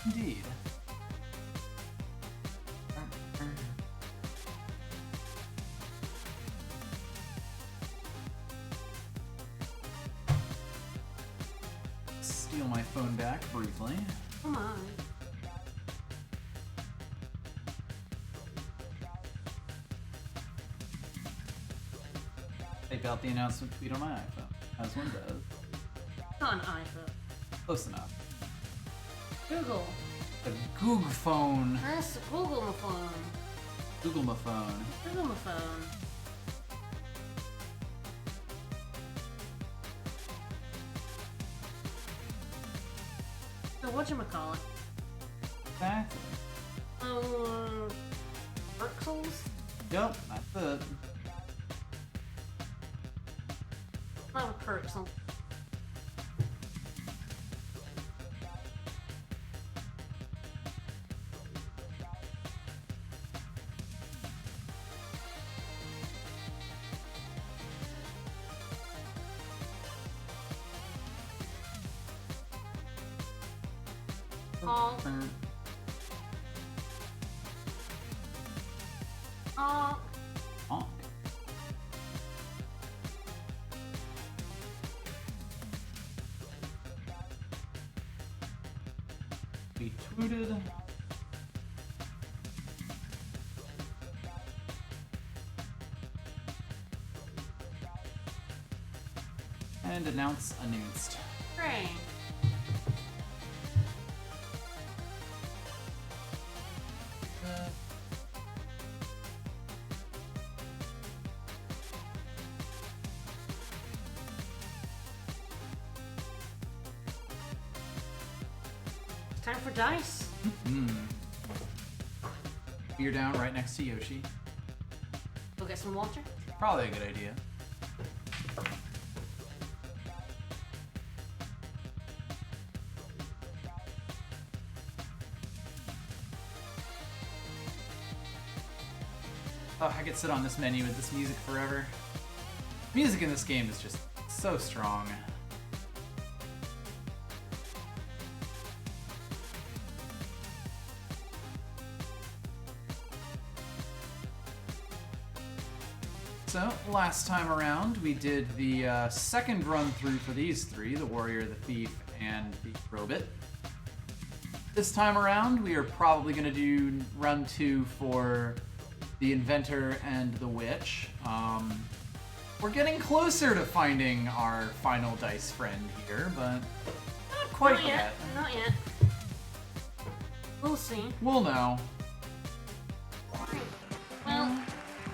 Indeed. Steal my phone back briefly. Come on. Type out the announcement tweet on my iPhone, as one does. Not an iPhone. Close enough. Google. A Google phone. That's Google my phone. Google my phone. Google my phone. So whatchamacallit? Exactly. Pixels? Yep, that's it. Not a pixel. Honk. Honk. Honk. Be tweeted. And announced. Great. Time for dice. You're down right next to Yoshi. Go get some water. Probably a good idea. Oh, I could sit on this menu with this music forever. Music in this game is just so strong. So, last time around, we did the second run through for these three, the warrior, the thief, and the robot. This time around, we are probably going to do run 2 for the inventor and the witch. We're getting closer to finding our final dice friend here, but not quite Not yet. Not yet. We'll see. We'll know. Well,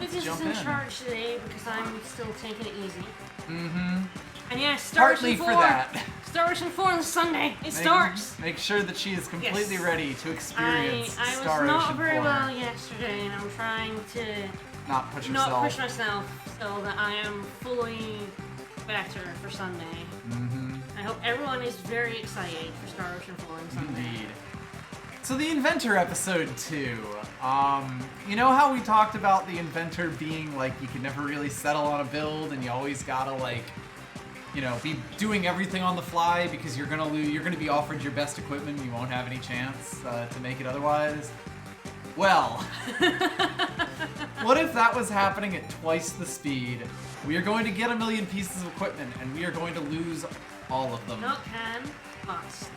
Lucas is jump in in. charge today because I'm still taking it easy. Mm-hmm. And yeah, Star Partly Ocean for 4. that. Star Ocean 4 on Sunday. It starts. Make sure that she is completely Yes. ready to experience I Star was not Ocean very 4. well yesterday, and I'm trying to Not push yourself. not push myself so that I am fully better for Sunday. Mm-hmm. I hope everyone is very excited for Star Ocean 4 on Sunday. Indeed. So the Inventor episode 2. You know how we talked about the Inventor being like you can never really settle on a build and you always gotta like, you know, be doing everything on the fly because you're gonna lose. You're gonna be offered your best equipment and you won't have any chance to make it otherwise. Well, what if that was happening at twice the speed? We are going to get 1 million pieces of equipment and we are going to lose all of them. Not can, must.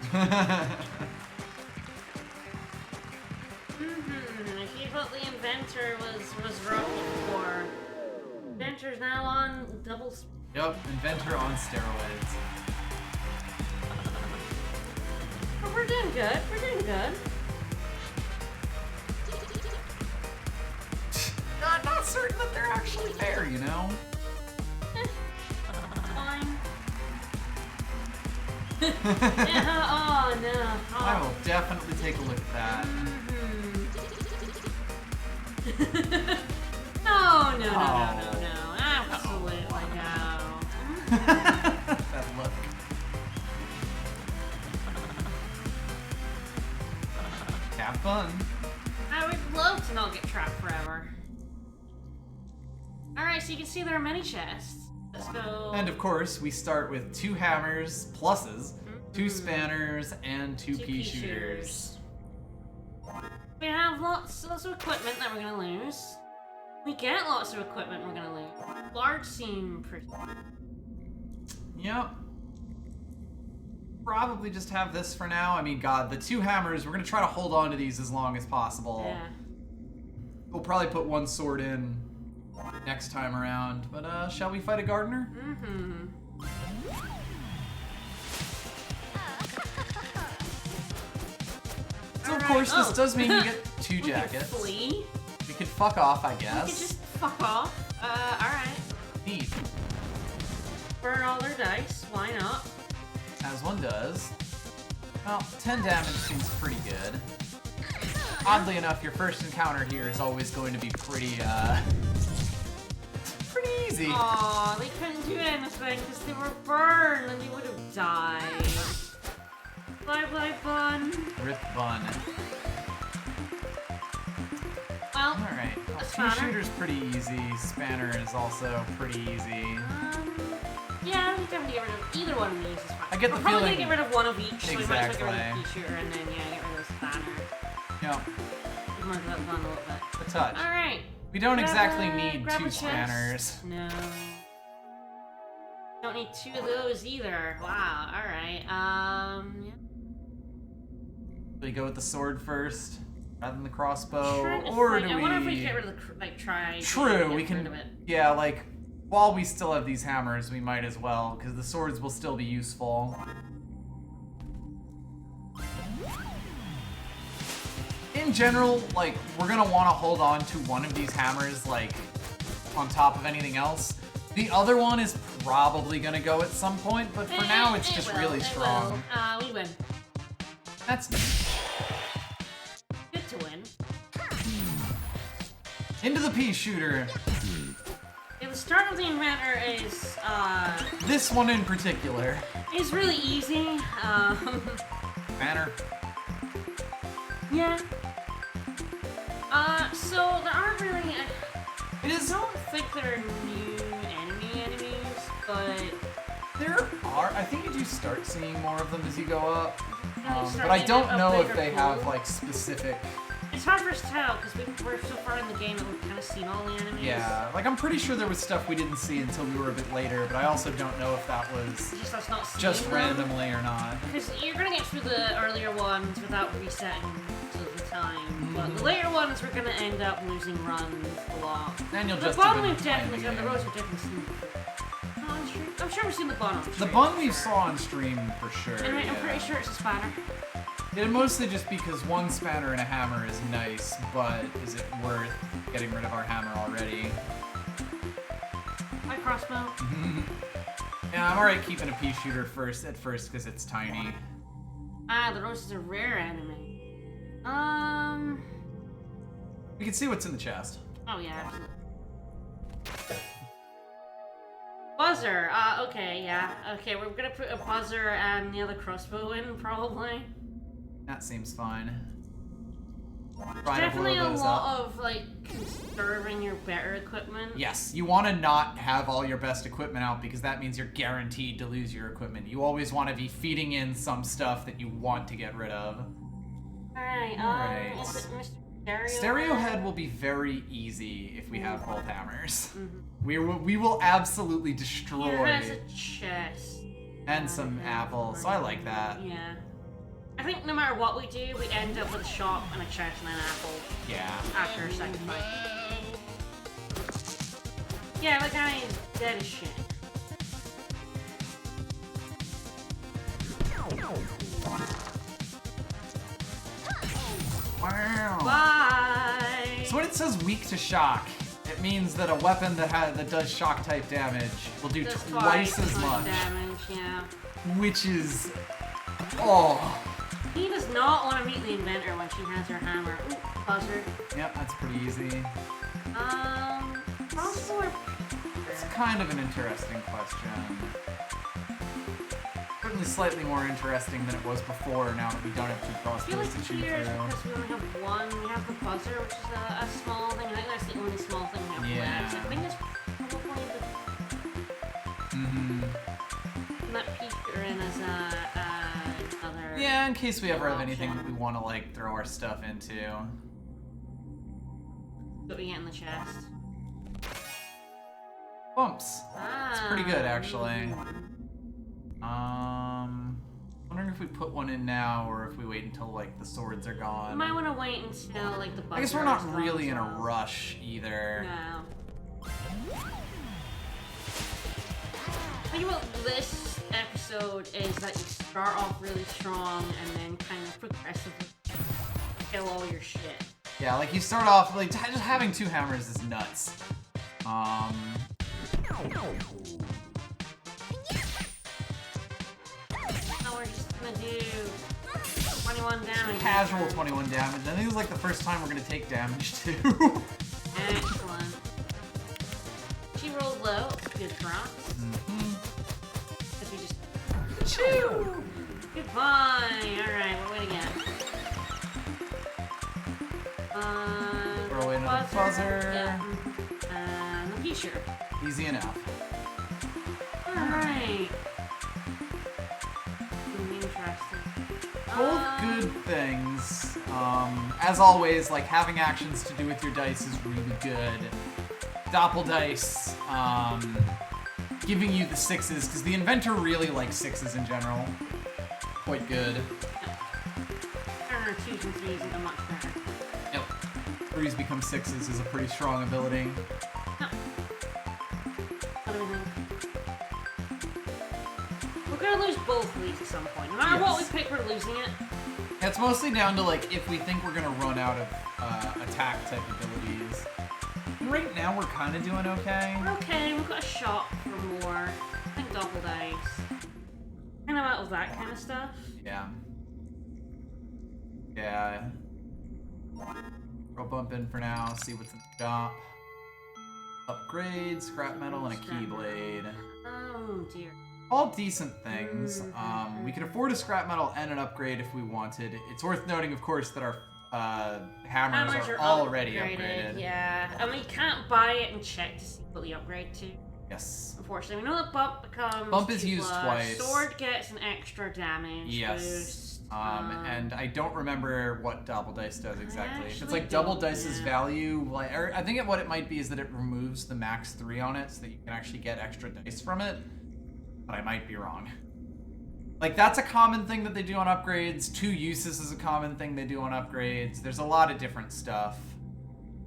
I thought the Inventor was rough before. Inventor's now on double speed. Yep, Inventor on steroids. But we're doing good. We're doing good. I'm not certain that they're actually fair, you know? Fine. Yeah, oh no. Oh. I will definitely take a look at that. No, no, no, Oh. no, no, no. Absolutely no. That look. Have fun. I would love to not get trapped forever. Alright, so you can see there are many chests. Let's go. And of course, we start with 2 hammers, pluses, 2 spanners, and 2 pea shooters. We have lots of equipment that we're gonna lose. We get lots of equipment we're gonna lose. Large seem pretty. Yep. Probably just have this for now. I mean, God, the 2 hammers, we're gonna try to hold on to these as long as possible. Yeah. We'll probably put 1 sword in next time around. But, shall we fight a gardener? Mm-hmm. So, of course, this does mean you get 2 jackets. Flee. We could fuck off, I We guess. could just fuck off. Alright. Neat. Burn all their dice. Why not? As one does. Well, 10 damage seems pretty good. Oddly enough, your first encounter here is always going to be pretty easy. Aw, they couldn't do anything because they were burned and you would have died. Bye-bye, Bun. Rip Bun. Well, Alright. a Well, spanner. Two-shooter's pretty easy. Spanner is also pretty easy. Yeah, we definitely get rid of either one of these is fine. I get the We're probably feeling- gonna get rid of one of each, so we might as well get rid Exactly. of the shooter and then, yeah, get rid of the spanner. Yep. We might that fun a little bit. A touch. Alright. We don't Grab exactly a- need grab 2 a chest. spanners. No. Don't need 2 of those either. Wow, alright. Yeah. Do we go with the sword first, rather than the crossbow? Trying to Or think. do I we... wonder if we get rid of the, try True, to we get can... rid of it. Yeah, like, while we still have these hammers, we might as well, because the swords will still be useful. In general, like, we're gonna want to hold on to one of these hammers, like, on top of anything else. The other one is probably gonna go at some point, but for now it's just really strong. We win. That's Good to win. into the pea shooter. Yeah, the start of the Inventor This one in particular. is really easy. Banner. Yeah. So there aren't really. It I is. don't think there are new enemies, but There are. I think you do start seeing more of them as you go up. Yeah, you start But I getting don't a know if bigger they have pool. like specific. it's hard for us to tell because we're so far in the game that we've kind of seen all the enemies. Yeah, like I'm pretty sure there was stuff we didn't see until we were a bit later, but I also don't know if that was Just us not seeing just them. randomly or not. Because you're gonna get through the earlier ones without resetting to the time, but the later ones we're gonna end up losing runs a lot. And you'll The just bun have been we've playing definitely the done. The game. roads we've definitely seen before. No, I'm sure we've seen the bun on The stream, bun for we sure. saw on stream for sure. And I'm yeah. pretty sure it's a spanner. Yeah, mostly just because 1 spanner and a hammer is nice, but is it worth getting rid of our hammer already? My crossbow. Yeah, I'm alright keeping a pea shooter at first because it's tiny. Ah, the roast is a rare enemy. We can see what's in the chest. Oh yeah, absolutely. Buzzer. Okay, yeah. Okay, we're gonna put a buzzer and the other crossbow in, probably. That seems fine. Try to Definitely blow a those lot up. of, like, conserving your better equipment. Yes, you want to not have all your best equipment out because that means you're guaranteed to lose your equipment. You always want to be feeding in some stuff that you want to get rid of. Alright, Alright. is it Mr. Stereo? Stereo head will be very easy if we have both hammers. Mhm. We will absolutely destroy He has a chest. and some apples. So I like that. Yeah. I think no matter what we do, we end up with a shop and a chest and an apple Yeah. after a second fight. Yeah, the guy is dead as shit. Wow. Bye! So when it says weak to shock, it means that a weapon that does shock type damage will do Does twice as much, damage, yeah. which is oh. He does not want to meet the Inventor when she has her hammer. Ooh, buzzer. Yep, that's pretty easy. Crossbow or It's kind of an interesting question. Certainly slightly more interesting than it was before now that we don't have 2 I feel crossbows like to shoot here, through. because we only have one, we have the buzzer, which is a small thing. I think that's the only small thing we have Yeah. left. I think that's probably the... Mm-hmm. And that peek her in as another... Yeah, in case we ever have anything that we want to, like, throw our stuff into. What we get in the chest? Bumps. Ah. It's pretty good, actually. Wondering if we put one in now or if we wait until, like, the swords are gone. You might want to wait until, like, the buzzer I guess we're not is really in gone, a rush either. No. I think about this episode is that you start off really strong and then kind of progressively kill all your shit. Yeah, like you start off, like, just having 2 hammers is nuts. Now we're just gonna do 21 damage. Casual 21 damage. I think it's like the first time we're gonna take damage too. Excellent. She rolled low. Good cross. Because we just... Choo! Goodbye! Alright, what are we gonna get? Throw away another buzzer. Yeah. Okay, sure. Easy enough. Alright. Interesting. Both good things. As always, like, having actions to do with your dice is really good. Doppel dice, giving you the 6s, because the Inventor really likes 6s in general. Quite good. Turner 2s and 3s are much better. Yep. 3s become 6s is a pretty strong ability. What do we think? We're gonna lose both of these at some point. No matter what we pick, we're losing it. It's mostly down to, like, if we think we're gonna run out of attack type abilities. Right now we're kind of doing okay. We're okay, we've got a shot for more. I think double dice. Kind of out of that kind of stuff. Yeah. Yeah. Throw a bump in for now, see what's in the shop. Upgrade, scrap metal, and a keyblade. Oh dear. All decent things. We could afford a scrap metal and an upgrade if we wanted. It's worth noting, of course, that our hammers are already upgraded. Yeah, and we can't buy it and check to see what we upgrade to. Yes. Unfortunately, we know that bump becomes Bump is used 2+. twice. Sword gets an extra damage boost. And I don't remember what double dice does exactly. If it's like don't, double dice's value, like I think what it might be is that it removes the max 3 on it, so that you can actually get extra dice from it. But I might be wrong. Like, that's a common thing that they do on upgrades. 2 uses is a common thing they do on upgrades. There's a lot of different stuff.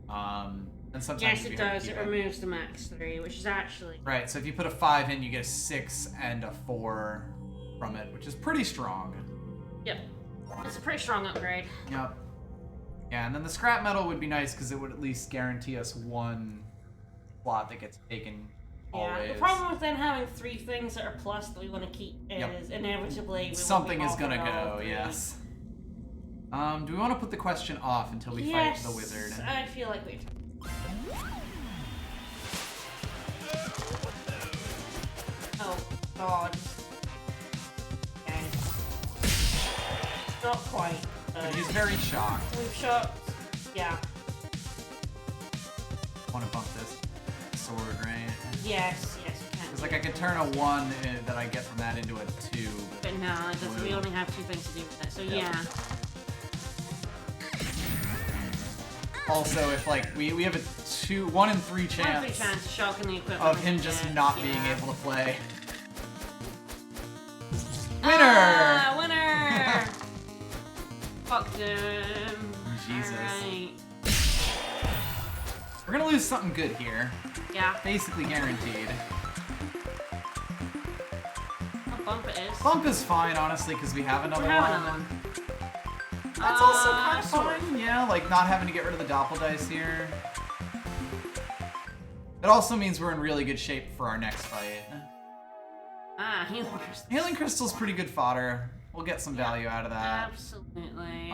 And sometimes Yes, it does. It removes the max 3, which is actually... Right, so if you put a 5 in, you get a 6 and a 4 from it, which is pretty strong. Yep. It's a pretty strong upgrade. Yep. Yeah, and then the scrap metal would be nice because it would at least guarantee us 1 slot that gets taken. Yeah, always. the problem with then having 3 things that are plus that we want to keep is inevitably something is gonna go, yes. Do we want to put the question off until we fight the wizard? Yes, I feel like we... Oh, God. Okay. Not quite. But he's very shocked. We've shot... Yeah. Want to bump this sword, right? Yes, we can. It's like I could turn a 1 that I get from that into a 2. But no, it doesn't. We only have 2 things to do with it, so yeah. Also, if like we have a 1 in 3 chance, 1 in 3 chance shocking the equipment of him just not being able to play. Winner! Winner! Fucked him. Jesus. Alright. We're gonna lose something good here. Yeah. Basically guaranteed. What bump it is? Bump is fine, honestly, because we have another one. That's Uh, also kind of sword. fine. Yeah, like not having to get rid of the doppel dice here. It also means we're in really good shape for our next fight. Ah, healing crystals. Healing crystal's pretty good fodder. We'll get some value out of that. Absolutely.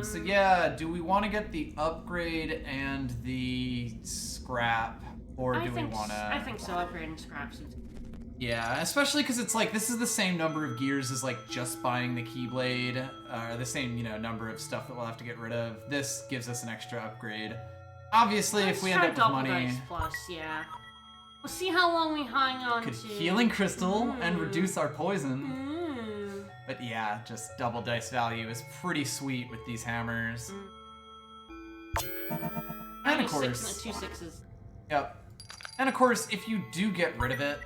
So yeah, do we want to get the upgrade and the scrap, or do we want to? I think so. Upgrading scraps. Yeah, especially because it's like this is the same number of gears as like just buying the keyblade, or the same number of stuff that we'll have to get rid of. This gives us an extra upgrade. Obviously, if we end up with money, dice plus, yeah. We'll see how long we hang on could to. healing crystal and reduce our poison. But yeah, just double dice value is pretty sweet with these hammers. And of course... 2 6s. Yep. And of course, if you do get rid of it,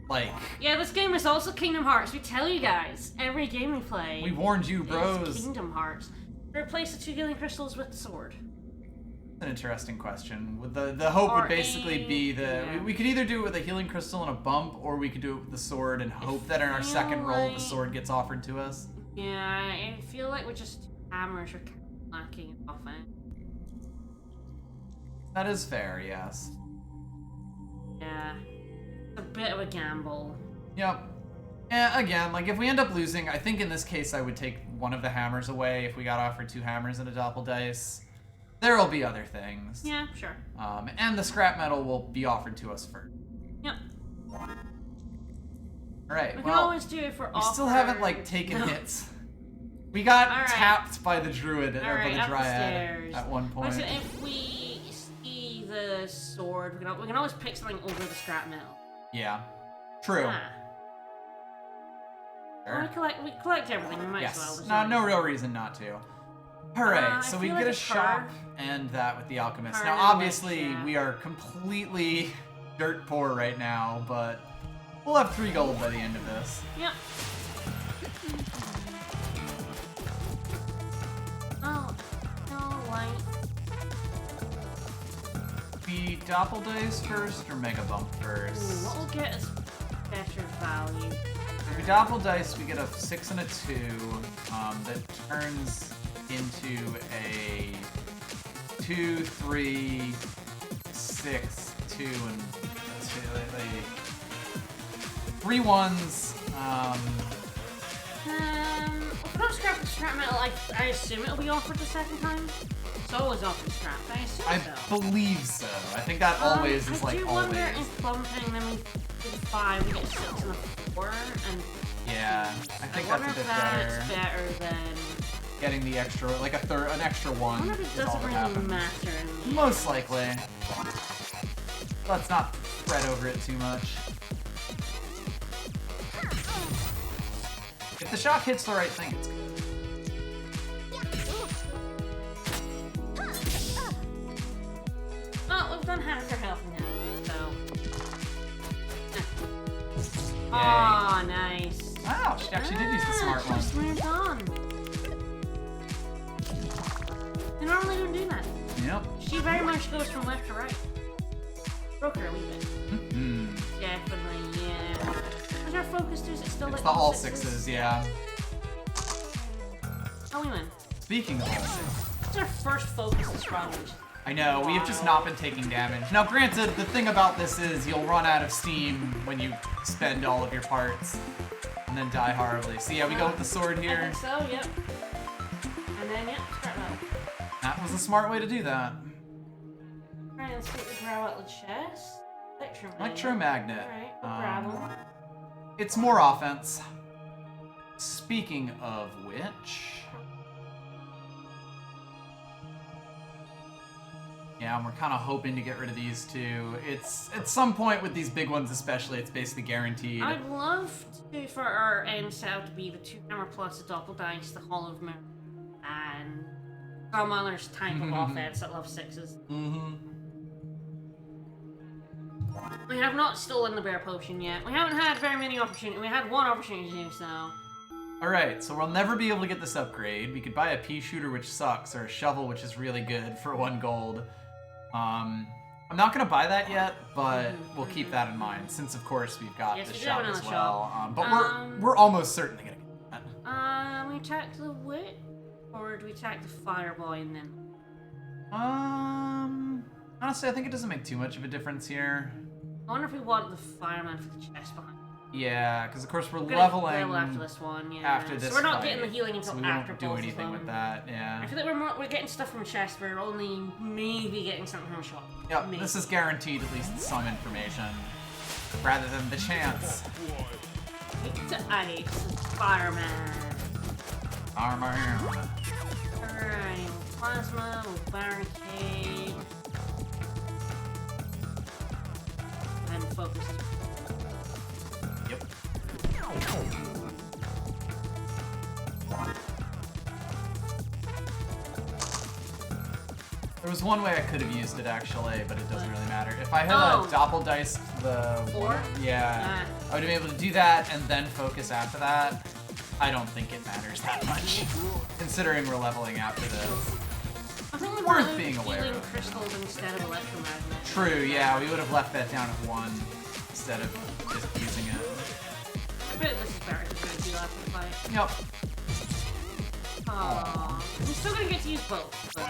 like... Yeah, this game is also Kingdom Hearts. We tell you guys, every game we play... We warned you, bros. Is Kingdom Hearts. Replace the 2 healing crystals with the sword. An interesting question. The hope would basically be that we could either do it with a healing crystal and a bump, or we could do it with the sword and hope that in our second roll the sword gets offered to us. Yeah, I feel like we're just hammers are lacking in offense. That is fair, yes. Yeah, it's a bit of a gamble. Yep. And again, like if we end up losing, I think in this case I would take one of the hammers away if we got offered 2 hammers and a doppel dice. There will be other things. Yeah, sure. And the scrap metal will be offered to us first. Yep. Alright, We can always do it for we still haven't, like, taken hits. We got tapped by the druid, or by the dryad at one point. So if we see the sword, we can always pick something over the scrap metal. Yeah. True. Ah. Sure. We collect everything, we might as well. No real reason not to. Alright, so we get a shop and that with the alchemist. Now obviously we are completely dirt poor right now, but we'll have 3 gold by the end of this. Yep. Oh, no light. We doppel dice first or mega bump first? What will get us better value? If we doppel dice, we get a 6 and a 2 that turns into a 2, 3, 6, 2, and 2. 3 ones. If we don't scrap the scrap metal, I assume it'll be offered the second time. It's always offered scrap. I assume so. Believe so. I think that always is like always. I do wonder if bumping them with 5, we get 6 and a 4, and yeah, I think that's a bit better. It's better than getting the extra, like an extra 1. I wonder if it doesn't really matter. Most likely. Let's not fret over it too much. If the shock hits the right thing, it's good. Well, we've done half our health now, so. Yay. Oh, nice. Wow, she actually did use the smart one. Just moved on. They normally don't do that. Yep. She very much goes from left to right. Broke her a wee bit. Mm-hmm. Definitely, yeah. What's our focus do? Is it still it's like the all sixes, yeah. Oh, we win. Speaking of all sixes. It's our first focus this round. I know, we have just not been taking damage. Now, granted, the thing about this is you'll run out of steam when you spend all of your parts and then die horribly. So yeah, we go with the sword here. I think so, yep. And then, yep, scrap metal. That was a smart way to do that. Alright, let's see what we grab out the chest. Electromagnet. Alright, we'll grab them. It's more offense. Speaking of which... yeah, and we're kind of hoping to get rid of these two. It's at some point with these big ones especially, it's basically guaranteed. I'd love to, for our end setup to be the 2 hammer plus the doppel dice, the hollow of mirror, and some other type of offense that loves 6s. Mm-hmm. We have not stolen the bear potion yet. We haven't had very many opportunities. We had 1 opportunity to do so. Alright, so we'll never be able to get this upgrade. We could buy a pea shooter, which sucks, or a shovel, which is really good for 1 gold. I'm not gonna buy that yet, but we'll keep that in mind, since of course we've got the shop as well. But we're almost certainly gonna get that. We attack the wit, or do we attack the fireboy and then? Honestly, I think it doesn't make too much of a difference here. I wonder if we want the fireman for the chest behind. Yeah, because of course we're leveling after this one. Yeah. After this, so we're not fight, getting the healing until so we after won't do anything with that. Yeah. I feel like we're getting stuff from chest. We're only maybe getting something from a shop. Yep. Maybe. This is guaranteed at least some information, rather than the chance. To ice, fireman. Armor. Alright, plasma, we'll barricade. And focus. Yep. There was one way I could have used it actually, but it doesn't really matter. If I had doppeldiced the four? Yeah. I would have been able to do that and then focus after that. I don't think it matters that much, considering we're leveling after this. I think we Worth being aware healing of. crystals instead of electromagnet. True, yeah, we would have left that down at 1 instead of just using it. I bet this is better than going to do after the fight. Yep. Aww. I'm still gonna get to use both. But...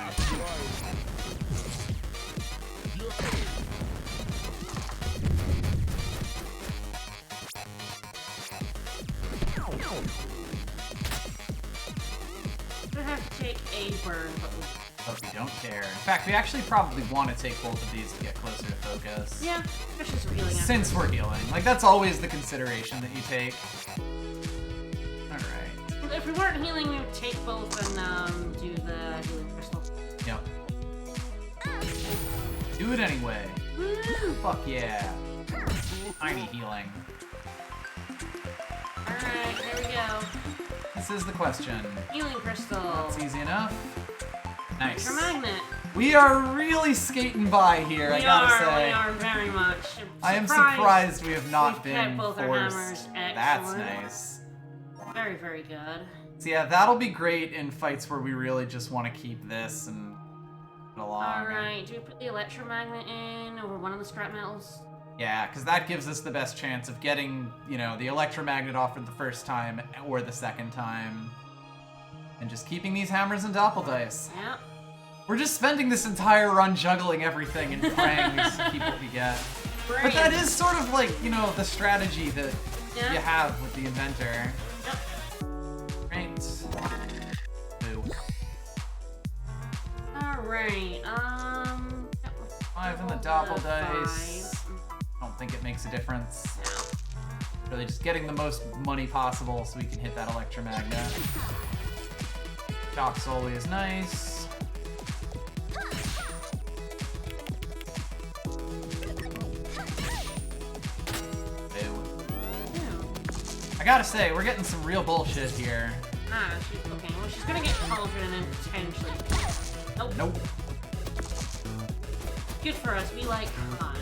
I have to take a burn, but we don't care. In fact, we actually probably want to take both of these to get closer to focus. yeah, especially since we're healing. Since we're healing. Like, that's always the consideration that you take. Alright. If we weren't healing, we would take both and do the healing crystal. Yep. Do it anyway. Woo! Fuck yeah. Tiny healing. Alright, there we go. This is the question. Healing crystal. It's easy enough. Nice. Electromagnet. We are really skating by here, I gotta say. We are very much. I am surprised we have not We've been kept both our forced. hammers. That's Excellent. nice. Very, very good. So yeah, that'll be great in fights where we really just want to keep this and get along. Alright, do we put the electromagnet in over one of the scrap metals? Yeah, because that gives us the best chance of getting, you know, the electromagnet off for the first time or the second time. And just keeping these hammers and doppeldice. Yep. We're just spending this entire run juggling everything and praying we keep what we get. But that is sort of like, you know, the strategy that you have with the Inventor. Yep. Right. Boo. Alright, 5 in the doppeldice. I don't think it makes a difference. Really just getting the most money possible so we can hit that electromagnet. Shock's always nice. I gotta say, we're getting some real bullshit here. Okay, well she's gonna get cauldron and then potentially... Nope. Nope. Good for us, we like high.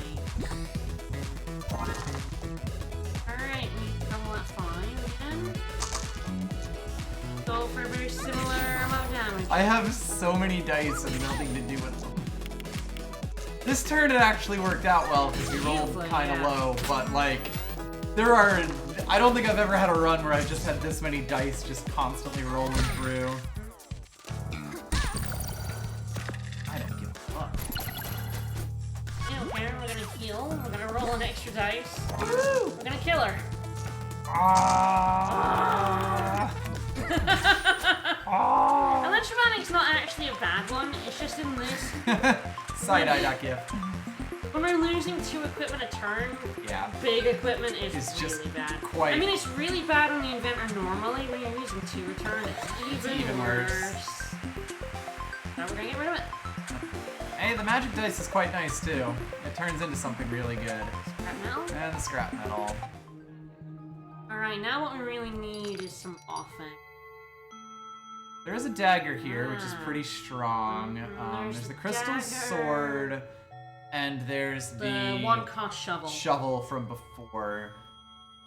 Alright, we double that fine again. Go for a very similar amount of damage. I have so many dice and nothing to do with them. This turn it actually worked out well because we rolled kind of low, but like, I don't think I've ever had a run where I just had this many dice just constantly rolling through. I don't give a fuck. Okay, we're gonna heal. We're gonna roll an extra dice. Woo! We're gonna kill her. Electromagnetic's not actually a bad one. It's just in this. Side-eye.gif. When we're losing 2 equipment a turn, Yeah. big equipment is It's just really bad. quite- I mean, it's really bad on the Inventor normally. When you're using 2 a turn, it's even worse. Now we're gonna get rid of it. Hey, the magic dice is quite nice too. It turns into something really good. Scrap metal. And the scrap metal. Alright, now what we really need is some offense. There is a dagger here, which is pretty strong. There's There's the the crystal dagger. sword, and there's The one-cost shovel. shovel from before.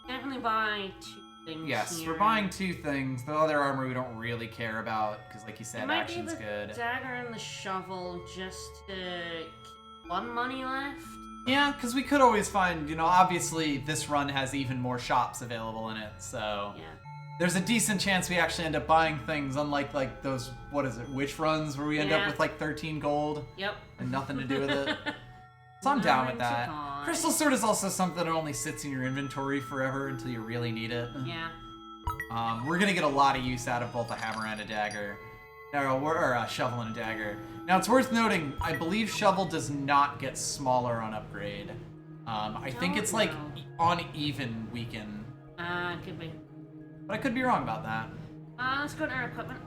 Definitely buy 2 things. Yes, here. we're buying 2 things. The other armor we don't really care about, because like you It said, might action's be the good. dagger and the shovel just to keep 1 money left. Yeah, because we could always find, you know, obviously this run has even more shops available in it, so... Yeah. There's a decent chance we actually end up buying things, unlike like those, what is it, witch runs, where we end up with like 13 gold Yep. and nothing to do with it. So I'm down with that. Fine. Crystal Sword is also something that only sits in your inventory forever until you really need it. Yeah. We're gonna get a lot of use out of both a hammer and a dagger. Or a shovel and a dagger. Now it's worth noting, I believe shovel does not get smaller on upgrade. I think it's like on even weaken. It could be. But I could be wrong about that. Let's go to our equipment.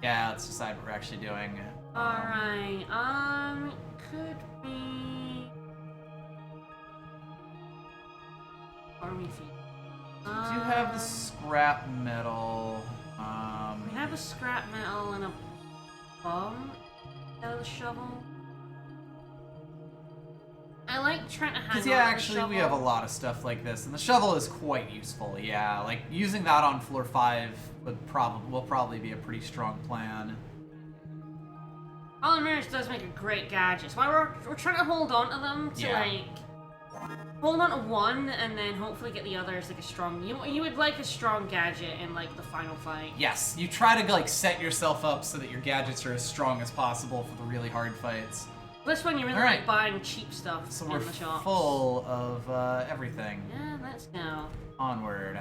Yeah, let's decide what we're actually doing. Alright, could be... Army feet. We do have the scrap metal. We have a scrap metal and a bomb. Is that the shovel? I like trying to hang on Because to yeah, the actually we shovel. have a lot of stuff like this, and the shovel is quite useful. Yeah, like using that on floor 5 will probably be a pretty strong plan. Polymerase does make a great gadget. So we're trying to hold on to them to like hold on to one and then hopefully get the others like a strong. You would like a strong gadget in like the final fight. Yes, you try to like set yourself up so that your gadgets are as strong as possible for the really hard fights. This one you really like buying cheap stuff So in we're the shop. full of everything. Yeah, let's go. Onward.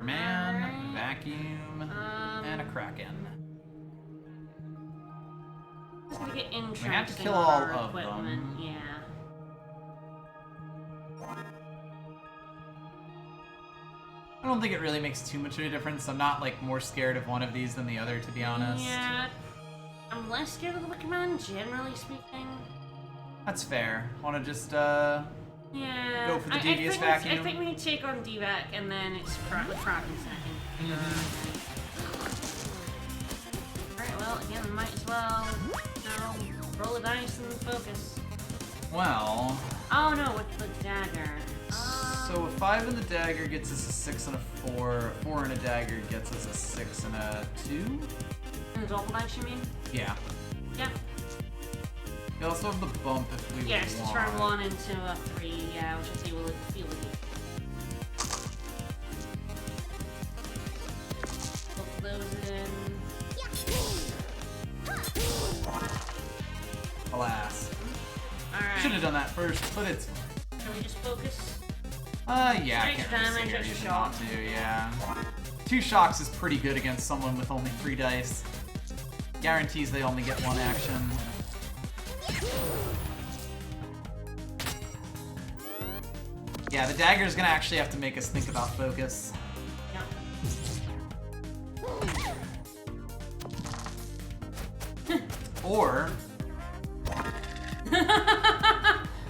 Man, vacuum, and a kraken. It's gonna get interesting. We have to kill with all our of equipment. them. Yeah. I don't think it really makes too much of a difference. I'm not like more scared of one of these than the other, to be honest. Yeah. I'm less scared of the Wicker Man, generally speaking. That's fair. Want to just yeah. go for the devious vacuum? I think we need to take on D-Vac and then it's Kraken second. Alright, well, again, we might as well roll a dice and focus. Well... Oh no, with the dagger. So a 5 in the dagger gets us a 6 and a 4. A 4 in a dagger gets us a 6 and a 2? In the double dice, you mean? Yeah. Yeah. We also have the bump if we want. Yes, to turn 1 into a 3, yeah, which I think will feel good. Put those in. Alas. Alright. Should have done that first, but it's... Can we just focus? Yeah, I can't really see here reason not to, yeah. 2 shocks is pretty good against someone with only 3 dice. Guarantees they only get 1 action. Yeah, the dagger's gonna actually have to make us think about focus. Yeah. Or...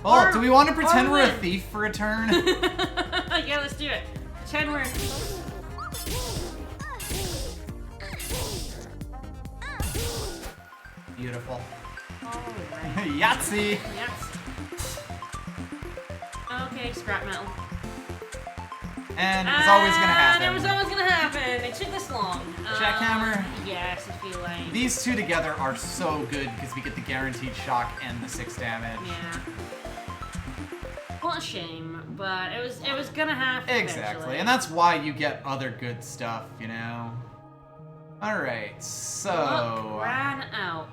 Oh, do we want to pretend we're a thief for a turn? Yeah, let's do it. Pretend we're a thief. Beautiful. Alright. Yahtzee! Yes. Okay, scrap metal. And it was always gonna happen. It was always gonna happen. It took this long. Jackhammer? Yes, I feel like. These 2 together are so good because we get the guaranteed shock and the 6 damage. Yeah. What a shame, but it was gonna happen. Exactly, eventually. and that's why you get other good stuff, you know? Alright, so... Luck ran out.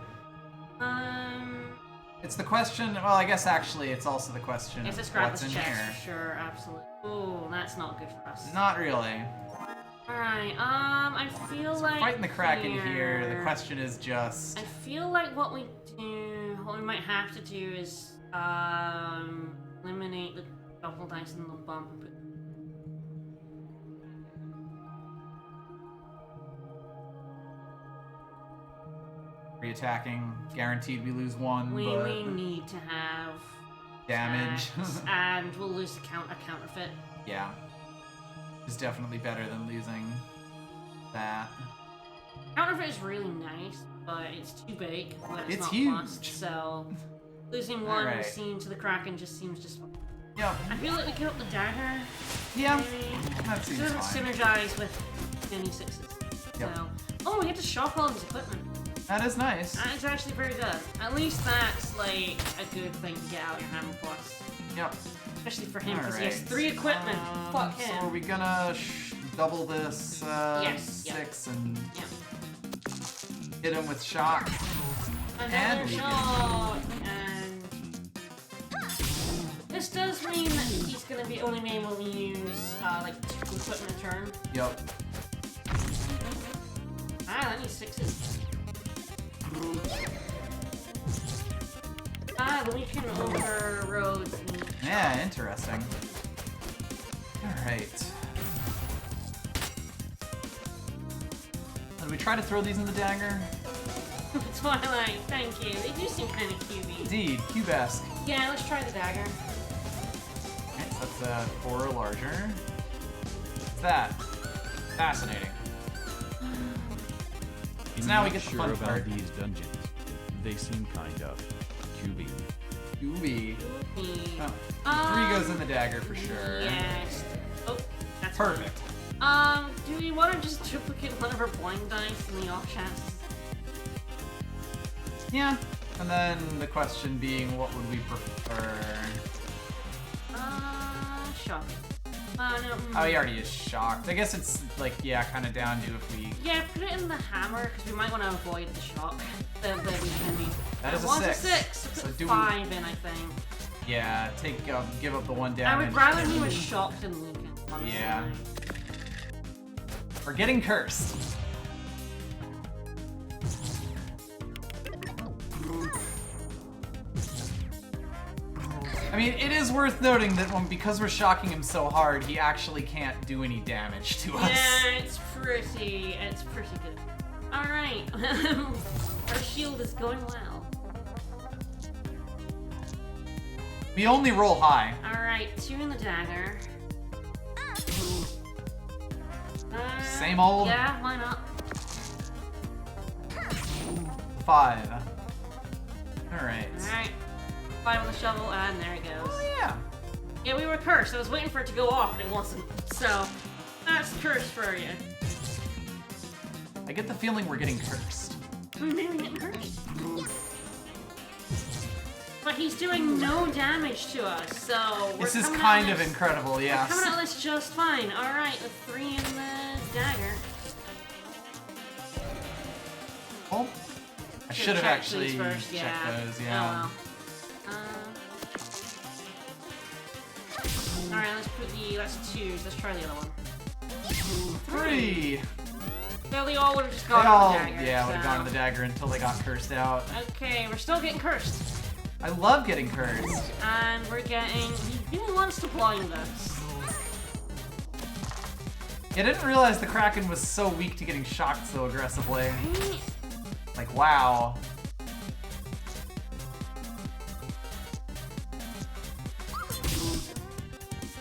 It's the question... Well, I guess actually it's also the question It's a of scrap what's this in chest here. for sure, absolutely. Ooh, that's not good for us. Not really. Alright, I feel So like fighting the Kraken here, the question is just... I feel like what we might have to do is, eliminate the double dice and the bump. Re-attacking, guaranteed we lose 1, We but... need to have damage. and we'll lose a counterfeit. Yeah. It's definitely better than losing that. Counterfeit is really nice, but it's too big when it's not huge. plus, so losing 1 Alright. to the Kraken just seems just fine. Yep. I feel like we get up the dagger. Yeah. Maybe. That seems It doesn't fine. synergize with any 6s. Yep. So, oh, we get to shop all his equipment. That is nice. That's actually very good. At least that's like a good thing to get out of your hammer plus. Yep. Especially for him, because he Alright. has 3 equipment. Fuck So him. are we gonna double this Yes, yep. 6 and Yeah. hit him with shock? Another we shot, and this does mean that he's gonna be only able to use like 2 equipment a turn. Yep. That needs 6s. The weekend over roads. Yeah, interesting. Alright. Did we try to throw these in the dagger? Twilight, thank you. They do seem kind of cutey. Indeed, cube-esque. Yeah, let's try the dagger. Okay, so that's 4 or larger. What's that? Fascinating. So now we get the sure fun about part. these dungeons. They seem kind of Juby. Ooby. Oopie. Oh. 3 goes in the dagger for sure. Yes. Oh, that's Perfect. fine. Do we want to just duplicate one of our blind dice in the off chances? Yeah. And then the question being, what would we prefer? Shock. No. Oh, he already is shocked. I guess it's like, yeah, kind of down to if we. Yeah, put it in the hammer because we might want to avoid the shock. The weakening. That is a one's 6. a 6. So put 5 in, I think. Yeah, give up the 1 damage. I would rather he was shocked than weakened. Honestly. Yeah. We're getting cursed. I mean, it is worth noting that because we're shocking him so hard, he actually can't do any damage to us. Yeah, it's pretty good. Alright. Our shield is going well. We only roll high. Alright, 2 in the dagger. Same old? Yeah, why not? 5. Alright. Alright. 5 with the shovel, and there it goes. Oh, yeah. Yeah, we were cursed. I was waiting for it to go off, and it wasn't. So, that's cursed for you. I get the feeling we're getting cursed. Maybe we're getting cursed. But he's doing no damage to us, so This is kind of incredible, yeah. We're coming out of this just fine. Alright, the 3 in the dagger. Oh. I should have actually first. checked those, yeah. Oh, well. Alright, that's 2s. Let's try the other one. 3. So they all would have just gone to the dagger. Yeah, would have gone to the dagger until they got cursed out. Okay, we're still getting cursed. I love getting cursed. And we're getting... He really wants to blind us. Yeah, I didn't realize the Kraken was so weak to getting shocked so aggressively. Like, wow.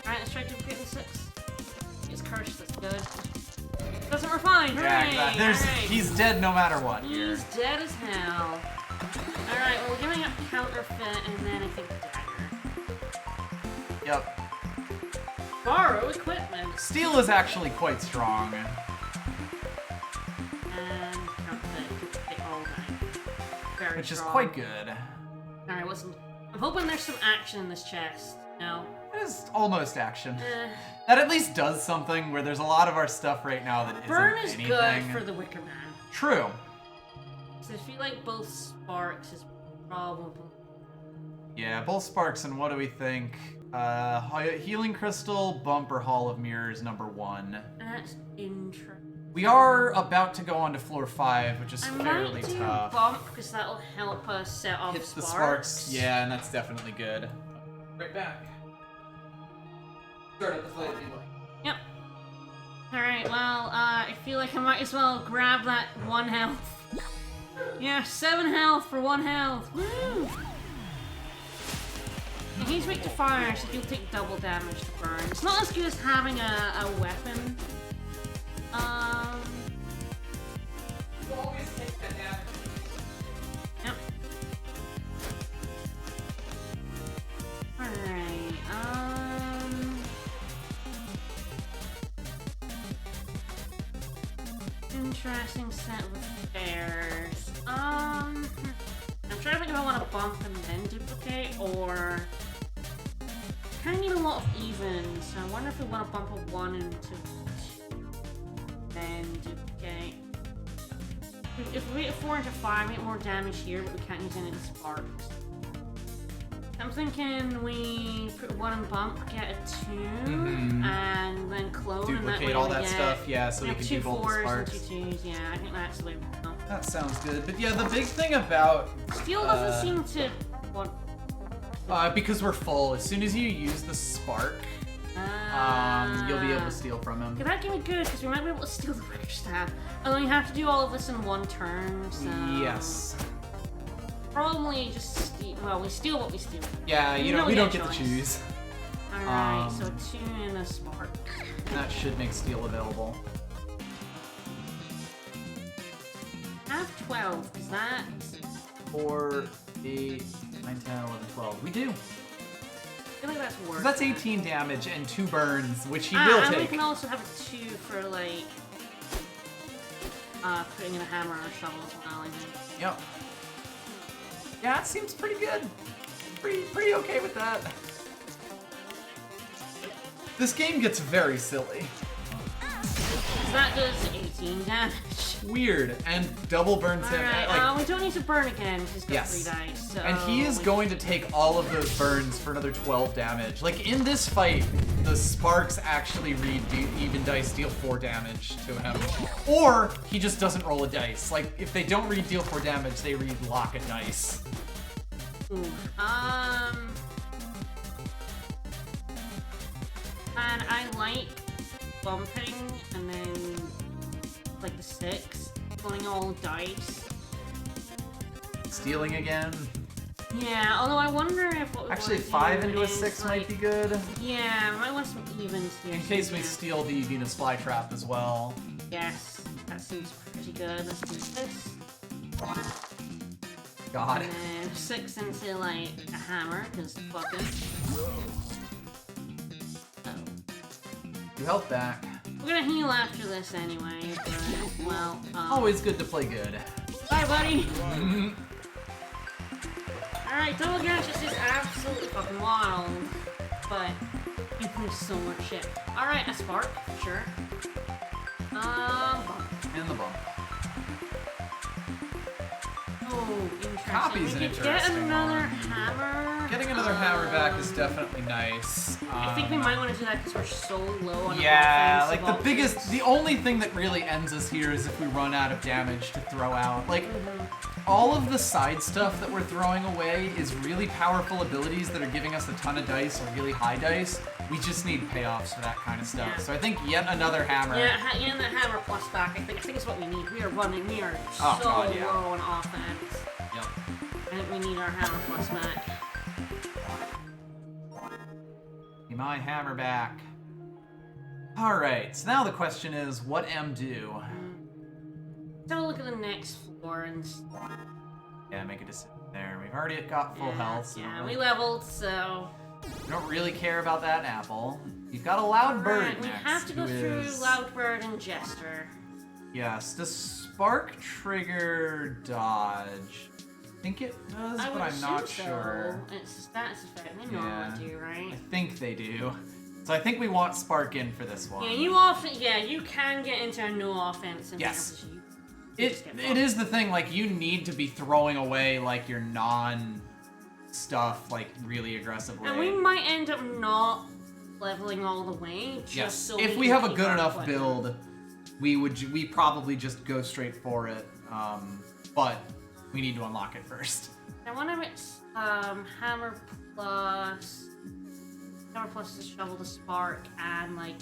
Alright, let's try to duplicate the 6. He's cursed, that's good. Doesn't refine, hooray! Yeah, exactly. He's dead no matter what here. He's dead as hell. Alright, well, we're giving up counterfeit, and then I think dagger. Yep. Borrow equipment. Steel is actually quite strong. And counterfeit, duplicate all night. Very Which is strong. quite good. Alright, I'm hoping there's some action in this chest. No. It is almost action. Eh. That at least does something where there's a lot of our stuff right now that Burn isn't is anything. good for the Wicker Man. True. So I feel like both sparks is probably... Yeah, both sparks, and what do we think? Healing Crystal, Bump, or Hall of Mirrors, number 1. That's interesting. We are about to go on to floor 5, which is fairly might do tough. Bump, because that'll help us set off Hits the sparks. sparks, yeah, and that's definitely good. Right back. Start at the fight if you like. Yep. Alright, well, I feel like I might as well grab that 1 health. Yeah, 7 health for 1 health. Woo! And he's weak to fire, so he'll take double damage to burn. It's not as good as having a weapon. You always take that damage. Yep. Alright, interesting set of affairs. I'm trying to think if I want to bump and then duplicate, or... kind of need a lot of evens, so I wonder if we want to bump a 1 into 2, then duplicate. If we get 4 into 5, we get more damage here, but we can't use any of the sparks. I'm thinking we put 1 in bump, get a 2, and then clone, Duplicate and that way all we that get, stuff, yeah, so we can do both the 2 4s sparks. and 2 2s, yeah, I think that's the way we go. That sounds good, but yeah, the big thing about... Steel doesn't seem to want... because we're full, as soon as you use the spark, you'll be able to steal from him. Okay, that can be good, because we might be able to steal the Witch Staff. Although you have to do all of this in 1 turn, so... Yes. Probably just steal... Well, we steal what we steal. Yeah, we don't get to choose. Alright, so 2 and a spark. That should make steel available. Have 12, because that 4, 8, 9, 10, 11, 12. We do. I feel like that's worth. That's 18 damage and 2 burns, which he will and take. we can also have a 2 for like putting in a hammer or a shovel as well. I think. Yep. Yeah, it seems pretty good. Pretty okay with that. This game gets very silly. So that does 18 damage. Weird, and double burns him. Alright, Like, we don't need to burn again. He's got yes. 3 dice. So and he is going to take all of those burns for another 12 damage. Like, in this fight, the sparks actually read even dice deal 4 damage to him. Or, he just doesn't roll a dice. Like, if they don't read deal 4 damage, they read lock a dice. Ooh. And I like bumping and then like the 6, pulling all dice. Stealing again. Yeah, although I wonder if what we Actually, want to 5 do into a is, 6 like, might be good. Yeah, I might want some evens here. In case we yeah. steal the Venus flytrap as well. Yes, that seems pretty good. Let's do this. God. And then 6 into like a hammer, because fuck it. You health back. We're gonna heal after this anyway, but, well, Always good to play good. bye, buddy! Alright, double gadgets is absolutely fucking wild, but it does so much shit. Alright, a spark, sure. Bump. And the bump. Oh, interesting. Copy's we an could get interesting another one. hammer. Getting another hammer back is definitely nice. I think we might want to do that because we're so low on Yeah, offensive like options. the only thing that really ends us here is if we run out of damage to throw out. Like, all of the side stuff that we're throwing away is really powerful abilities that are giving us a ton of dice or really high dice. We just need payoffs for that kind of stuff. Yeah. So I think yet another hammer. Yeah, and the hammer plus back. I think it's what we need. We are Oh, so God, yeah. low on offense. Yep. I think we need our hammer plus back. Need my hammer back. Alright, so now the question is, what M do? Let's have a look at the next floor and... Yeah, make a decision there. We've already got full health. So Yeah, we leveled, so... we don't really care about that apple. You've got a loud bird Alright, we next, have to go who through is- Loudbird and Jester. Yes, does spark trigger dodge? I think it does, I but would I'm not assume sure. so. It's a status effect. They normally do, right? I think they do. So I think we want spark in for this one. Yeah, you can get into a no offense and Yes. it It is the thing, like, you need to be throwing away, like, your non-stuff, like, really aggressively. And we might end up not leveling all the way, just Yes, so if we we can have a keep good our enough equipment. build, we probably just go straight for it. But we need to unlock it first. I wonder if it's hammer plus the shovel, the spark, and like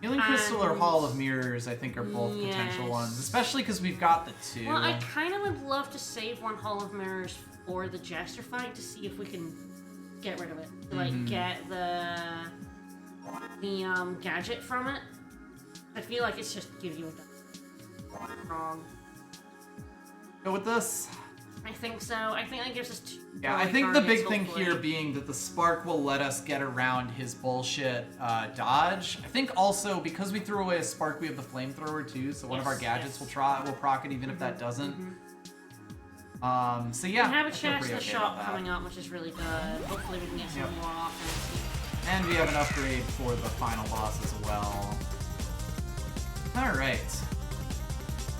Healing Crystal or And- Hall of Mirrors, I think, are both potential Yes. ones, especially because we've got the 2. Well, I kind of would love to save one Hall of Mirrors for the Jester fight to see if we can get rid of it. Like, get the gadget from it. I feel like it's just gives you a wrong. Go with this. I think so. I think that gives us 2. Yeah, I early think the big targets, thing hopefully. here being that the spark will let us get around his bullshit dodge. I think also because we threw away a spark, we have the flamethrower too, so one of our Yes, gadgets yes. will proc it even if that doesn't. So yeah, We have a I feel chance pretty to okay shop about that. coming up, which is really good. Hopefully we can get some Yep. more offense. And we have an upgrade for the final boss as well. Alright.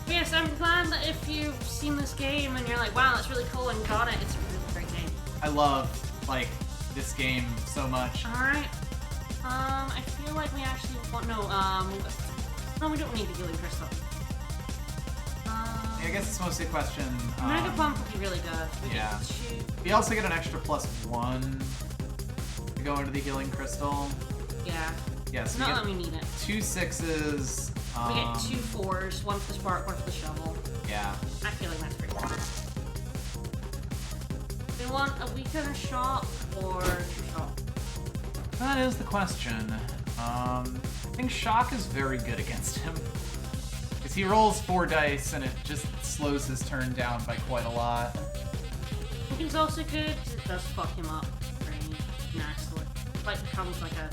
Yes, I'm glad that if you've seen this game and you're like, wow, that's really cool and got it, it's a really great game. I love, like, this game so much. Alright. I feel like we actually want, no, we don't need the healing crystal. I guess it's mostly a question. Mega Pump would be really good. We yeah. get 2. We also get an extra +1 to go into the healing crystal. Yeah. Yes, Not that we need it. 2 6s. We get 2 4s, one for the spark, one for the shovel. Yeah. I feel like that's pretty cool. We want a weaker shot or 2 shot? That is the question. I think Shock is very good against him. Because Because he rolls 4 dice and it just slows his turn down by quite a lot. Cooking's also good because it does fuck him up very nastily. Like becomes like a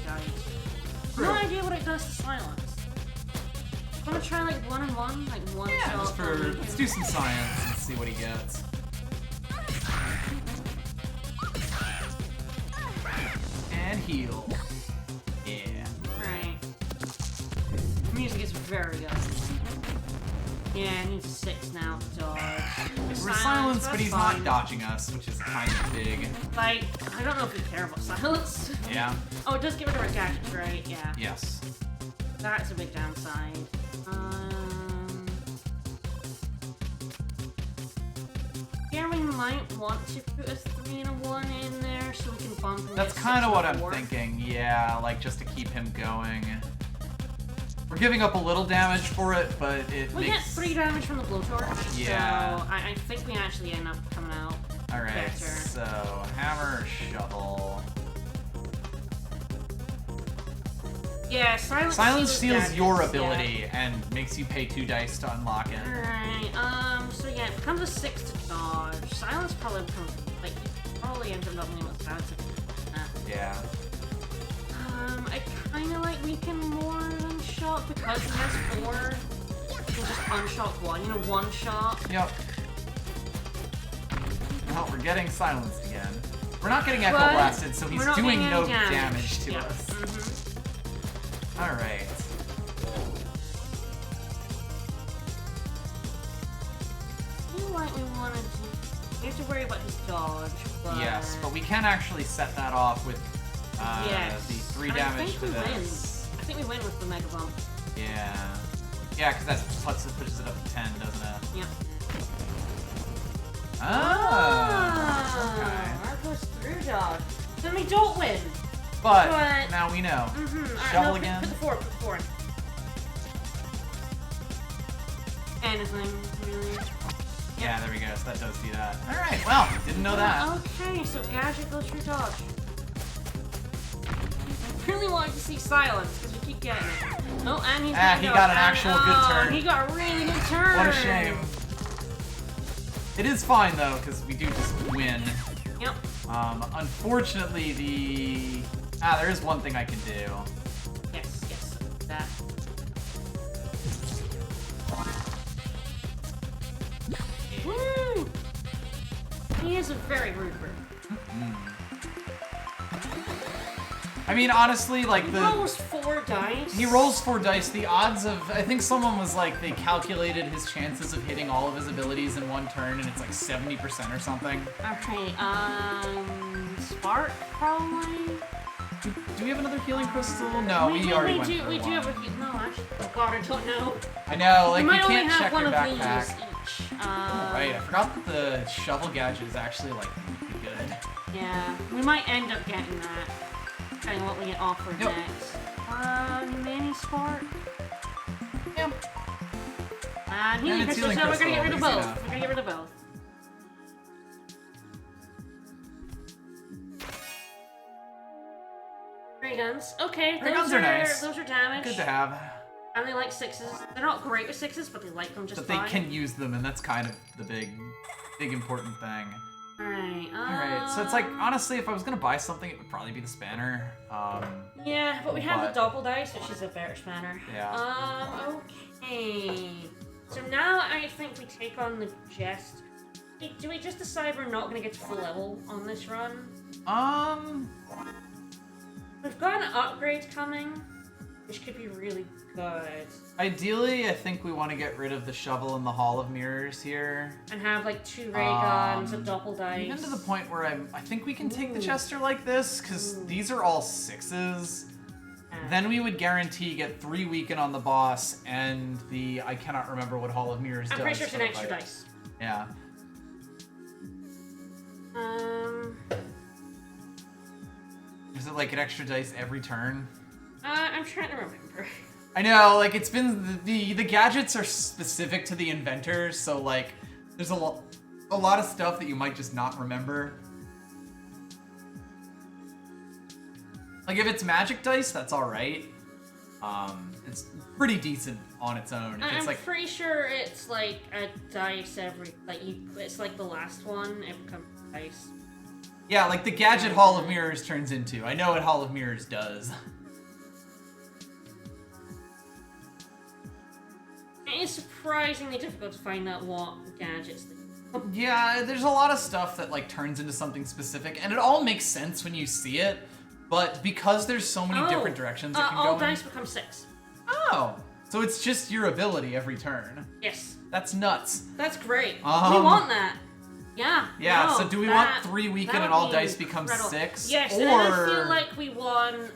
dice. No idea what it does to silence. I'm gonna try like 1 and 1, like one Yeah, shot. just for let's do some science and see what he gets. And heal. Yeah. Right. Music is very good. Yeah, I need 6 now to dodge. We're silenced, but that's he's fine. not dodging us, which is kind of big. Like, I don't know if we care about silence. Yeah. Oh, it does get rid of our gadgets, right? Yeah. Yes. That's a big downside. Yeah, we might want to put a 3 and a 1 in there so we can bump him. That's kind of what I'm thinking. Yeah, like just to keep him going. We're giving up a little damage for it, but it We get 3 damage from the blowtorch. Yeah. So I think we actually end up coming out. Alright, better. so hammer, shovel. Yeah, Silence steals gadgets, your yeah. ability and makes you pay 2 dice to unlock it. Alright, so yeah, it becomes a 6 to dodge. Silence probably becomes, like, you probably ends up doubling with silence. Yeah. I kinda like weaken more than shock because he has 4. You can just unshock 1, you know, 1 shot. Yep. Well, we're getting silenced again. We're not getting Echo But Blasted, so he's we're not doing getting no any damage to Yeah. us. Mhm. Alright. I feel like we wanna do... We have to worry about his dodge, but... Yes, but we can actually set that off with yes. the 3 And damage I think for we this. win. I think we win with the Mega Bump. Yeah. Yeah, because that pushes it up to 10, doesn't it? Yep. Ah, okay. That goes through dodge. Then we don't win. But But- now we know. Mm-hmm. Shovel again. Put the 4, put the 4 in. Anything, really. Yeah, there we go. So that does do that. All right. Well, didn't know that. Okay, so gadget goes through dodge. I really wanted to see silence because we keep getting it. Oh, and he's He got an actual good turn. He got a really good turn. What a shame. It is fine though, because we do just win. Yep. Unfortunately, there is one thing I can do. Yes, that. Woo! He is a very rude bird. I mean, honestly, like He rolls 4 dice. He rolls 4 dice. The odds of... I think someone was like, they calculated his chances of hitting all of his abilities in 1 turn, and it's like 70% or something. Okay, Spark, probably? Do we have another healing crystal? No, we already went through We do one. have a heal. No, actually, oh god, I don't know. I know, like, we you might only can't have check one your of backpack. these each. Oh, right, I forgot that the shovel gadget is actually, like, really good. Yeah, we might end up getting that. Depending on what we get offered Yep. next. Mini Spark. Yep. And healing it's crystal, healing so we're gonna get rid of crystal, both. easy enough. We're gonna get rid of both. Ray guns. Okay, Ray guns are nice. Those are damage. Good to have. And they like 6s. They're not great with 6s, but they like them just But they fine. can use them, and that's kind of the big important thing. Alright, Alright, so it's like, honestly, if I was gonna buy something, it would probably be the spanner. Yeah, but we have but- the double dice, which is a better spanner. Yeah. Okay. So now I think we take on the Jest. Do we just decide we're not gonna get to full level on this run? We've got an upgrade coming, which could be really good. Ideally, I think we want to get rid of the shovel in the Hall of Mirrors here. And have like 2 ray guns, a double dice. Even to the point where I think we can take the Chester like this, because these are all 6s. Then we would guarantee get 3 weaken on the boss, and the, I cannot remember what Hall of Mirrors does. I'm pretty sure it's an so, extra like, dice. Yeah. Is it like an extra dice every turn? I'm trying to remember. I know, like, it's been, the gadgets are specific to the Inventor, so, like, there's a lot of stuff that you might just not remember. Like, if it's magic dice, that's alright. It's pretty decent on its own. If it's I'm pretty sure it's like a dice it's like the last one, it becomes dice. Yeah, like the gadget Hall of Mirrors turns into. I know what Hall of Mirrors does. It is surprisingly difficult to find out what gadgets they do. Yeah, there's a lot of stuff that like turns into something specific, and it all makes sense when you see it, but because there's so many different directions it can go all in... dice become 6. Oh, so it's just your ability every turn. Yes. That's nuts. That's great. We want that. Yeah. Yeah, no, so do we want 3 weaken and all dice become incredible. 6? Yes, or... and then I feel like we won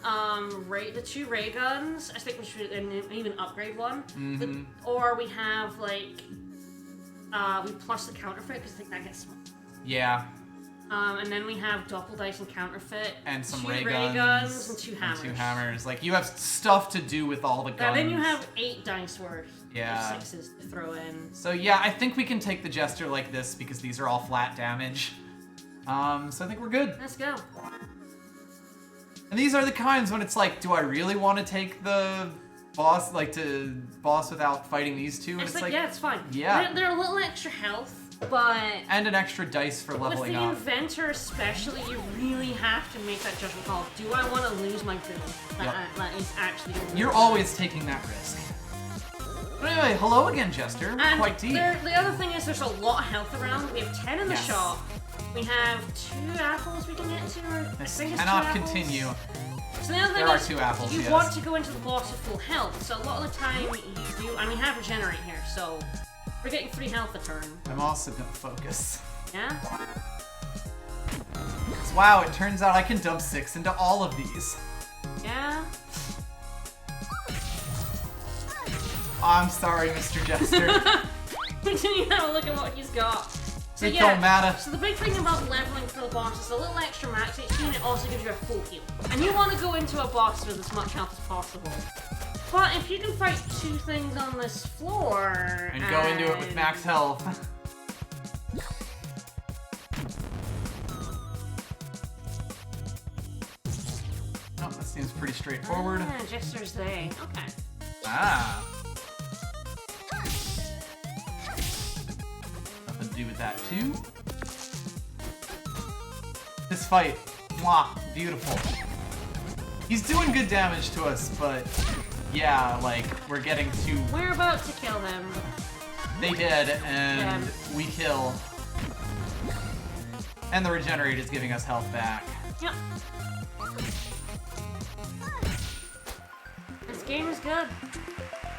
the 2 ray guns. I think we should even upgrade one. Mm-hmm. Or we have like we plus the counterfeit because I think that gets small. Yeah. And then we have doppel dice and counterfeit. And some 2 ray guns and 2 hammers. And 2 hammers. Like, you have stuff to do with all the guns. And then you have 8 dice worth of 6s to throw in. So yeah, I think we can take the Jester like this because these are all flat damage. So I think we're good. Let's go. And these are the kinds when it's like, do I really want to take the boss, without fighting these two? And it's like, yeah, it's fine. Yeah. They're a little extra health. But and an extra dice for leveling up. With the Inventor especially, you really have to make that judgment call. Do I want to lose my build? That is actually gonna You're always taking that risk. But anyway, hello again, Jester. We're and quite deep. The other thing is there's a lot of health around. We have 10 in the shop. We have 2 apples we can get to. This I think it's cannot 2 apples. continue. So the other thing There are is 2 apples, you yes. want to go into the boss with full health. So a lot of the time you do, and we have regenerate here, so we're getting 3 health a turn. I'm also gonna focus. Yeah? Wow, it turns out I can dump 6 into all of these. Yeah? I'm sorry, Mr. Jester. Continue to have a look at what he's got. So It don't matter. So the big thing about leveling for the boss is a little extra max HP, and it also gives you a full heal. And you want to go into a boss with as much health as possible. But if you can fight 2 things on this floor... And go into it with max health. Oh, that seems pretty straightforward. Jester's they. Okay. Ah. Nothing to do with that, too. This fight. Mwah. Beautiful. He's doing good damage to us, but... yeah, like, we're getting too... We're about to kill him. They did, and we kill. And the regenerate is giving us health back. Yep. This game is good.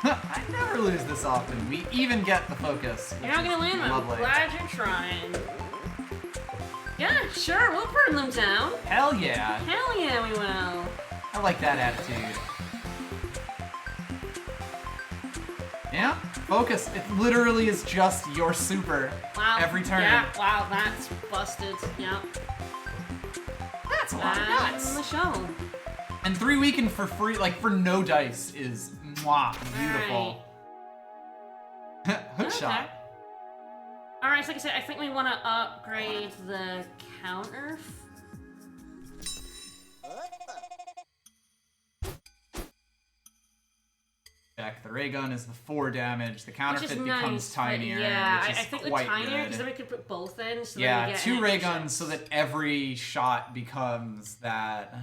I never lose this often. We even get the focus. You're not gonna win, though. Lovely. Glad you're trying. Yeah, sure, we'll burn them down. Hell yeah. Hell yeah, we will. I like that attitude. Yeah, focus. It literally is just your super every turn. Yeah, wow, that's busted. Yep. That's a lot of nuts. On the shovel. And 3 weaken for free, like for no dice, is mwah, beautiful. Hook shot. Alright, so like I said, I think we want to upgrade the counter. The ray gun is the 4 damage. The counterfeit becomes nice, tinier, yeah, which is I think the quite tinier because good. then we could put both in. So Yeah, then we get 2 ray extra guns so that every shot becomes that.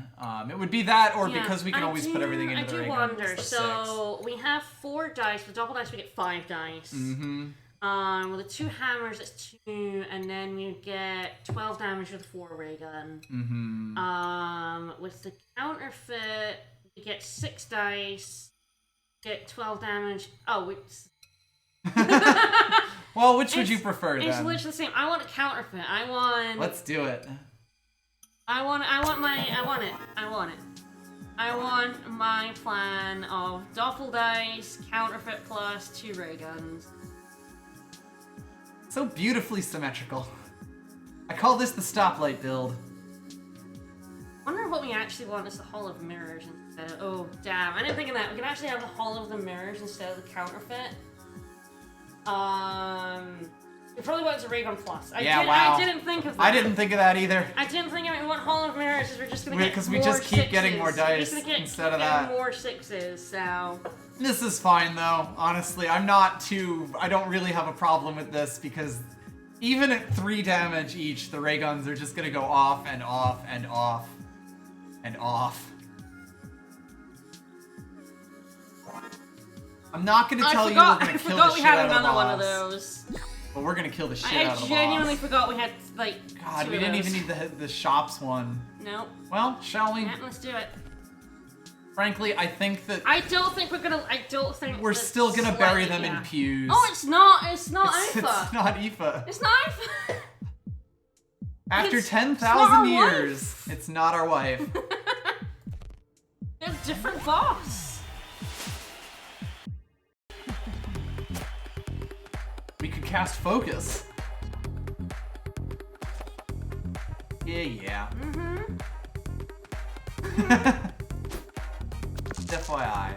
It would be that, or because we can always put everything into the ray gun. I do wonder. So we have 4 dice. With double dice, we get 5 dice. Mm-hmm. With the 2 hammers, it's 2, and then we get 12 damage with the 4 ray gun. Mm-hmm. With the counterfeit, we get 6 dice. Get 12 damage. Oh, whoops. Well, which would you prefer then? It's literally the same. I want a counterfeit. I want. Let's do it. I want my plan of doppel dice, counterfeit plus 2 ray guns. So beautifully symmetrical. I call this the stoplight build. I wonder what we actually want is the Hall of Mirrors instead of... Oh, damn. I didn't think of that. We can actually have the Hall of the Mirrors instead of the counterfeit. We probably went to Raygun Plus. Wow. I didn't think of that. I didn't think of that either. I didn't think of it. We went Hall of Mirrors because we're just gonna get Because more we just keep sixes. getting more dice We're just gonna instead of keep that. getting more sixes, so... This is fine though, honestly. I don't really have a problem with this because even at 3 damage each, the ray guns are just gonna go off and off and off and off. I'm not gonna tell you we're gonna kill the shit out of the boss. I forgot we had another one of those. But we're gonna kill the shit out of the boss. I genuinely forgot we had, like, God, two we of didn't those. even need the shops one. Nope. Well, shall we? Yeah, let's do it. Frankly, I think that I don't think we're still gonna bury them in pews. Oh, it's not IFA. It's not IFA. It's not IFA. After It's 10,000 not our years, wife. it's not our wife. They're a different boss. We could cast Focus. Yeah. Mm-hmm. FYI.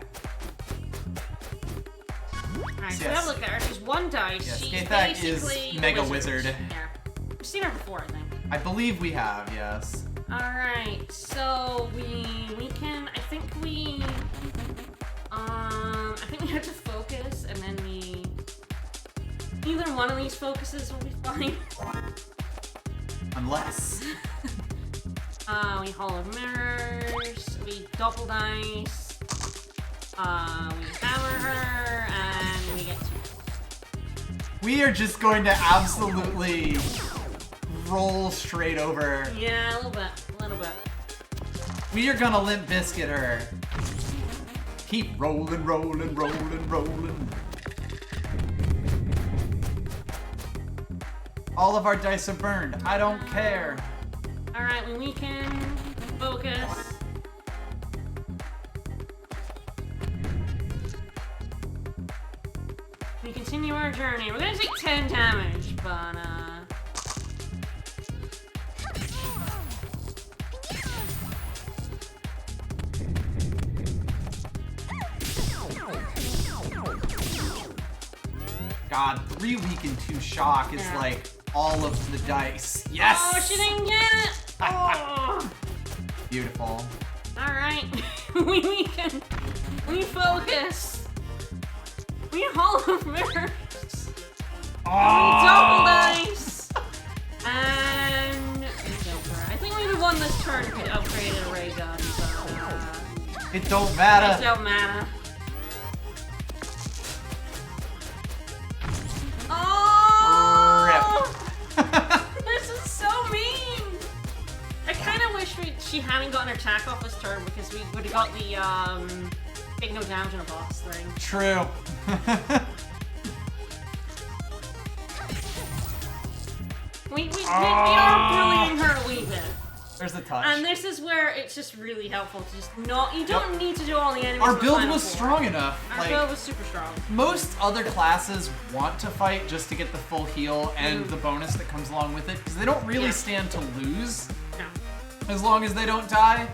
Alright, so Yes. have a look at her. She's 1 dice. Yes, She's Gaethak is basically a Mega Wizard. Yeah. We've seen her before, I think. I believe we have, yes. Alright, so we can, I think we have to focus, and then either one of these focuses will be fine. Unless. We Hall of Mirrors, we Double Dice, we Hammer her, and we get 2. We are just going to absolutely roll straight over. Yeah, a little bit. We are gonna Limp Biscuit her. Keep rolling, rolling, rolling, rolling. All of our dice are burned. I don't care. Alright, we can focus. We continue our journey. We're gonna take 10 damage, but God, 3 weaken, 2 shock is like all of the dice. Yes! Oh, she didn't get it! Oh! Beautiful. Alright. we focus. We Hall of Mirrors. Oh! Double dice. And I think we would have won this turn if we'd upgraded a ray gun, but It don't matter. it don't matter. Oh! This is so mean! I kind of wish she hadn't gotten her attack off this turn because we would have got the take no damage on a boss thing. True. We are bullying her a wee bit. There's a touch. And this is where it's just really helpful to just not. You don't need to do all the enemies. Our in the build final was four. strong enough. Our Like, build was super strong. most other classes want to fight just to get the full heal and the bonus that comes along with it, because they don't really stand to lose No. as long as they don't die.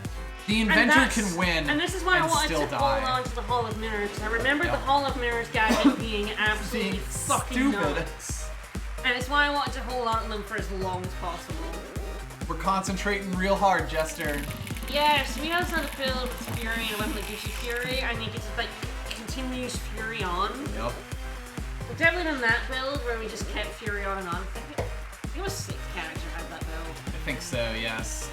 The Inventor can win And this is why I wanted still to die. hold on to the Hall of Mirrors, because I remember Yep. the Hall of Mirrors gadget being absolutely Being fucking stupid. nuts. And it's why I wanted to hold on to them for as long as possible. We're concentrating real hard, Jester. Yes, we also have to build with Fury and a weapon like Dicey Fury. I think it's like continues Fury on. Yep. We've definitely done that build where we just kept Fury on and on. I think it was 6 characters had that build. I think so, yes.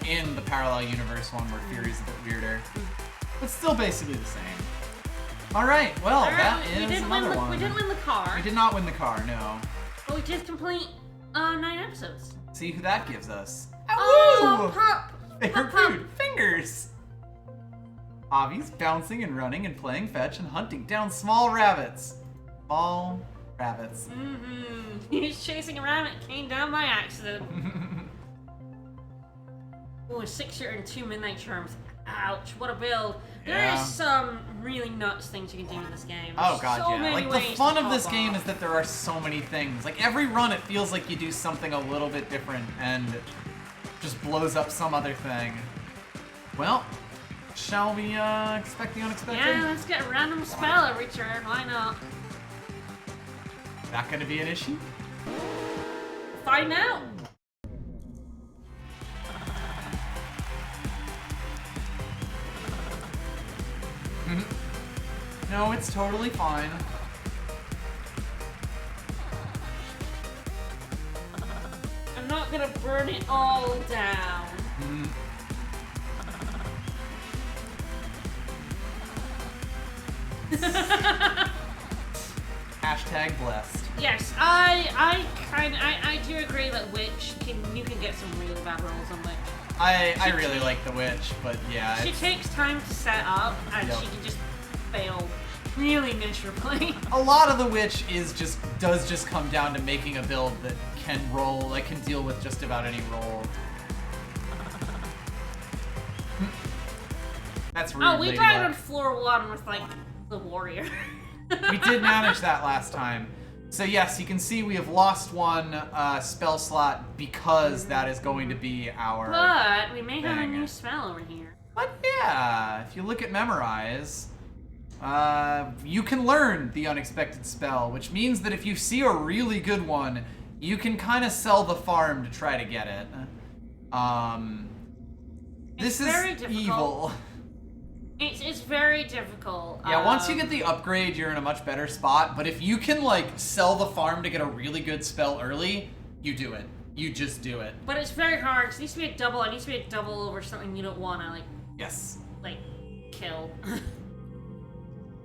In the parallel universe one where Fury's a bit weirder. But still basically the same. Alright, well, that is another one. We didn't win the car. We did not win the car, no. But we did complete 9 episodes. See who that gives us. Oh, Woo! pop! Favorite food, fingers! Avi's bouncing and running and playing fetch and hunting down small rabbits. Small rabbits. Mm-hmm. He's chasing a rabbit, came down by accident. Oh, a 6-shooter and 2 midnight charms. Ouch, what a build. There Yeah. is some really nuts things you can do in this game. Oh There's god, so yeah. many Like, the ways fun to of this pop game off. is that there are so many things. Like, every run it feels like you do something a little bit different and just blows up some other thing. Well, shall we expect the unexpected? Yeah, let's get a random spell every turn, why not? That gonna be an issue? Find out. No, it's totally fine. I'm not gonna burn it all down. Hashtag blessed. Yes, I do agree that you can get some really bad rolls on Witch. I really like the Witch, but yeah. She takes time to set up, and she can just fail really miserably. A lot of the Witch does just come down to making a build that can roll, like can deal with just about any roll. That's rude. Oh, we died on floor 1 with like the warrior. We did manage that last time. So yes, you can see we have lost one spell slot because that is going to be our But we may have a thing. new spell over here. But yeah, if you look at Memorize, you can learn the unexpected spell, which means that if you see a really good one, you can kind of sell the farm to try to get it. This is very difficult. evil. It's very difficult. Yeah, once you get the upgrade, you're in a much better spot. But if you can, like, sell the farm to get a really good spell early, you do it. You just do it. But it's very hard, 'cause it needs to be a double. It needs to be a double over something you don't want to, like... Yes. Like, kill.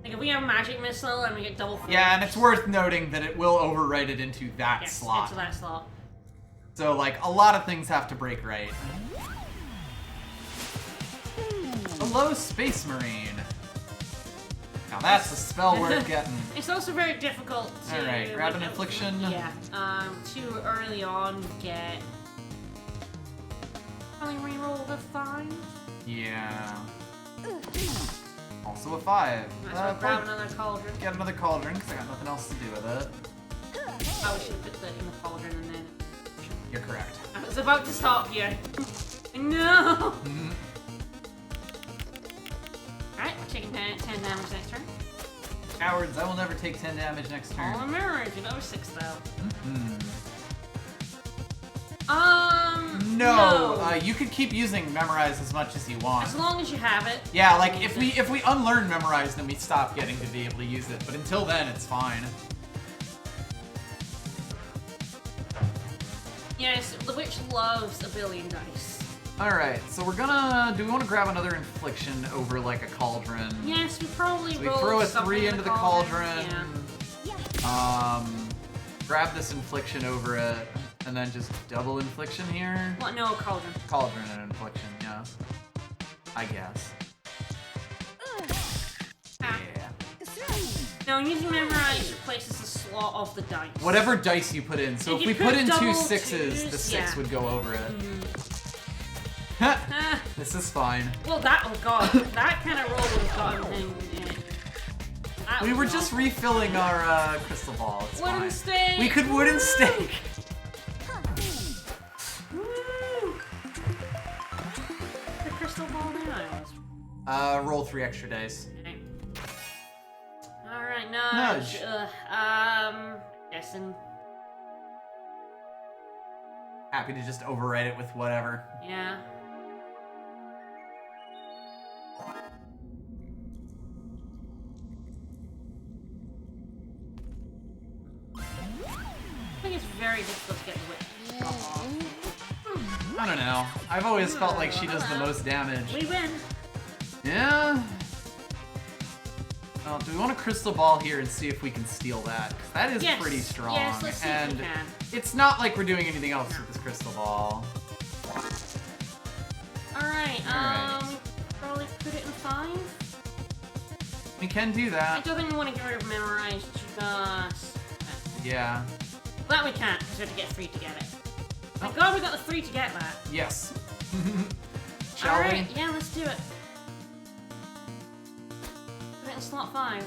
Like, if we have Magic Missile and we get double... Yeah, and it's worth noting that it will overwrite it into that slot. Into that slot. So, like, a lot of things have to break right. Hello, Space Marine. Now that's a spell worth getting. It's also very difficult to... Alright, grab an Infliction. Yeah, too early on get... Only reroll the 5? Yeah. Also a 5. Might as well grab another cauldron. Get another cauldron, because I got nothing else to do with it. Oh, we should put that in the cauldron and then... You're correct. I was about to stop you. No! Alright, we're taking 10 damage next turn. Cowards, I will never take 10 damage next turn. Oh, mirrors, you're over 6 though. No. You could keep using Memorize as much as you want. As long as you have it. Yeah, like if we unlearn Memorize, then we stop getting to be able to use it. But until then, it's fine. Yes, the witch loves a billion dice. Alright, so we're gonna... Do we want to grab another Infliction over, like, a Cauldron? Yes, we probably So we roll throw a something 3 in into the Cauldron. Yeah. Grab this Infliction over it, and then just double Infliction here? What? No, Cauldron. Cauldron and Infliction, yeah. I guess. Ah. Yeah. No, using Memorize replaces the slot of the dice. Whatever dice you put in. So if we put in 2 double 6s, the twos, 6 would go over it. This is fine. Well, oh god, that kind of roll would have gotten him. We were just refilling our crystal ball. It's wooden fine. stake. We could wooden stake. Woo! The crystal ball now. Roll 3 extra dice. Okay. All right, nudge. Nudge. Guessing. Happy to just overwrite it with whatever. Yeah. I think it's very difficult to get the witch. I don't know. I've always felt like she does the most damage. We win. Yeah. Well, do we want a crystal ball here and see if we can steal that? 'Cause that is pretty strong. Yes, let's see if we can. It's not like we're doing anything else with this crystal ball. Alright, probably put it in 5. We can do I that. don't think we want to get rid of Memorize just... Yeah. That we can't, because we have to get 3 to get it. Thank God we got the 3 to get that. Yes. Shall Alright, we? yeah, let's do it. Put it in slot 5.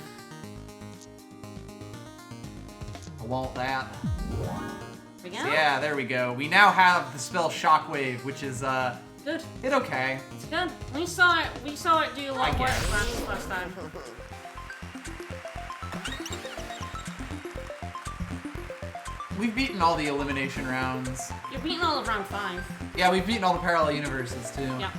I want that. There we go. So yeah, there we go. We now have the spell Shockwave, which is Good. it okay. It's good. We saw it do a lot of work guess. last time. we've beaten all the elimination rounds. You're beating all of round 5. Yeah, we've beaten all the parallel universes too. Yeah.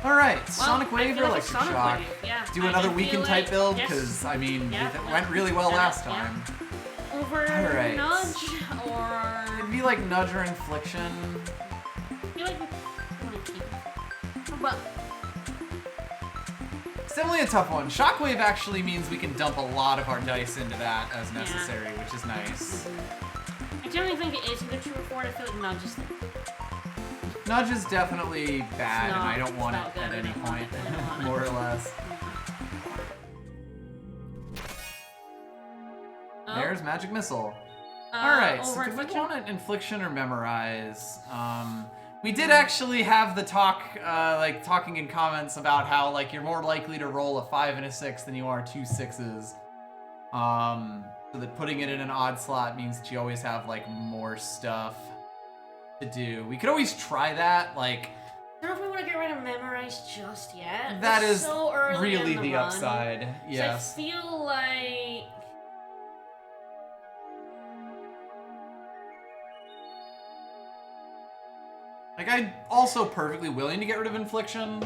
Alright, Well, Sonic I Wave feel or like Electric Sonic Shock? Wave, yeah. Do another I feel weekend like- type build? yes. Because, I mean, Yeah, it went really well yeah, last yeah. time. Over Alright. Nudge or... It'd be like Nudge or Infliction. I feel like we want to keep... But It's definitely a tough one. Shockwave actually means we can dump a lot of our dice into that as necessary, which is nice. I generally think it is a good true forward. I feel like Nudge is... Nudge is definitely bad, and I don't want it's it not at good, I any don't want point, it, I don't want it. more or less. Oh. There's Magic Missile. Alright, so over do we Infliction? want it Infliction or Memorize? We did actually have the talk, like, talking in comments about how, like, you're more likely to roll a 5 and a 6 than you are 2 6s. So that putting it in an odd slot means that you always have, like, more stuff to do. We could always try that, like... I don't know if we want to get rid of Memorize just yet. That It's is so early really in the run. upside, yes. So I feel like... Like, I'm also perfectly willing to get rid of Infliction.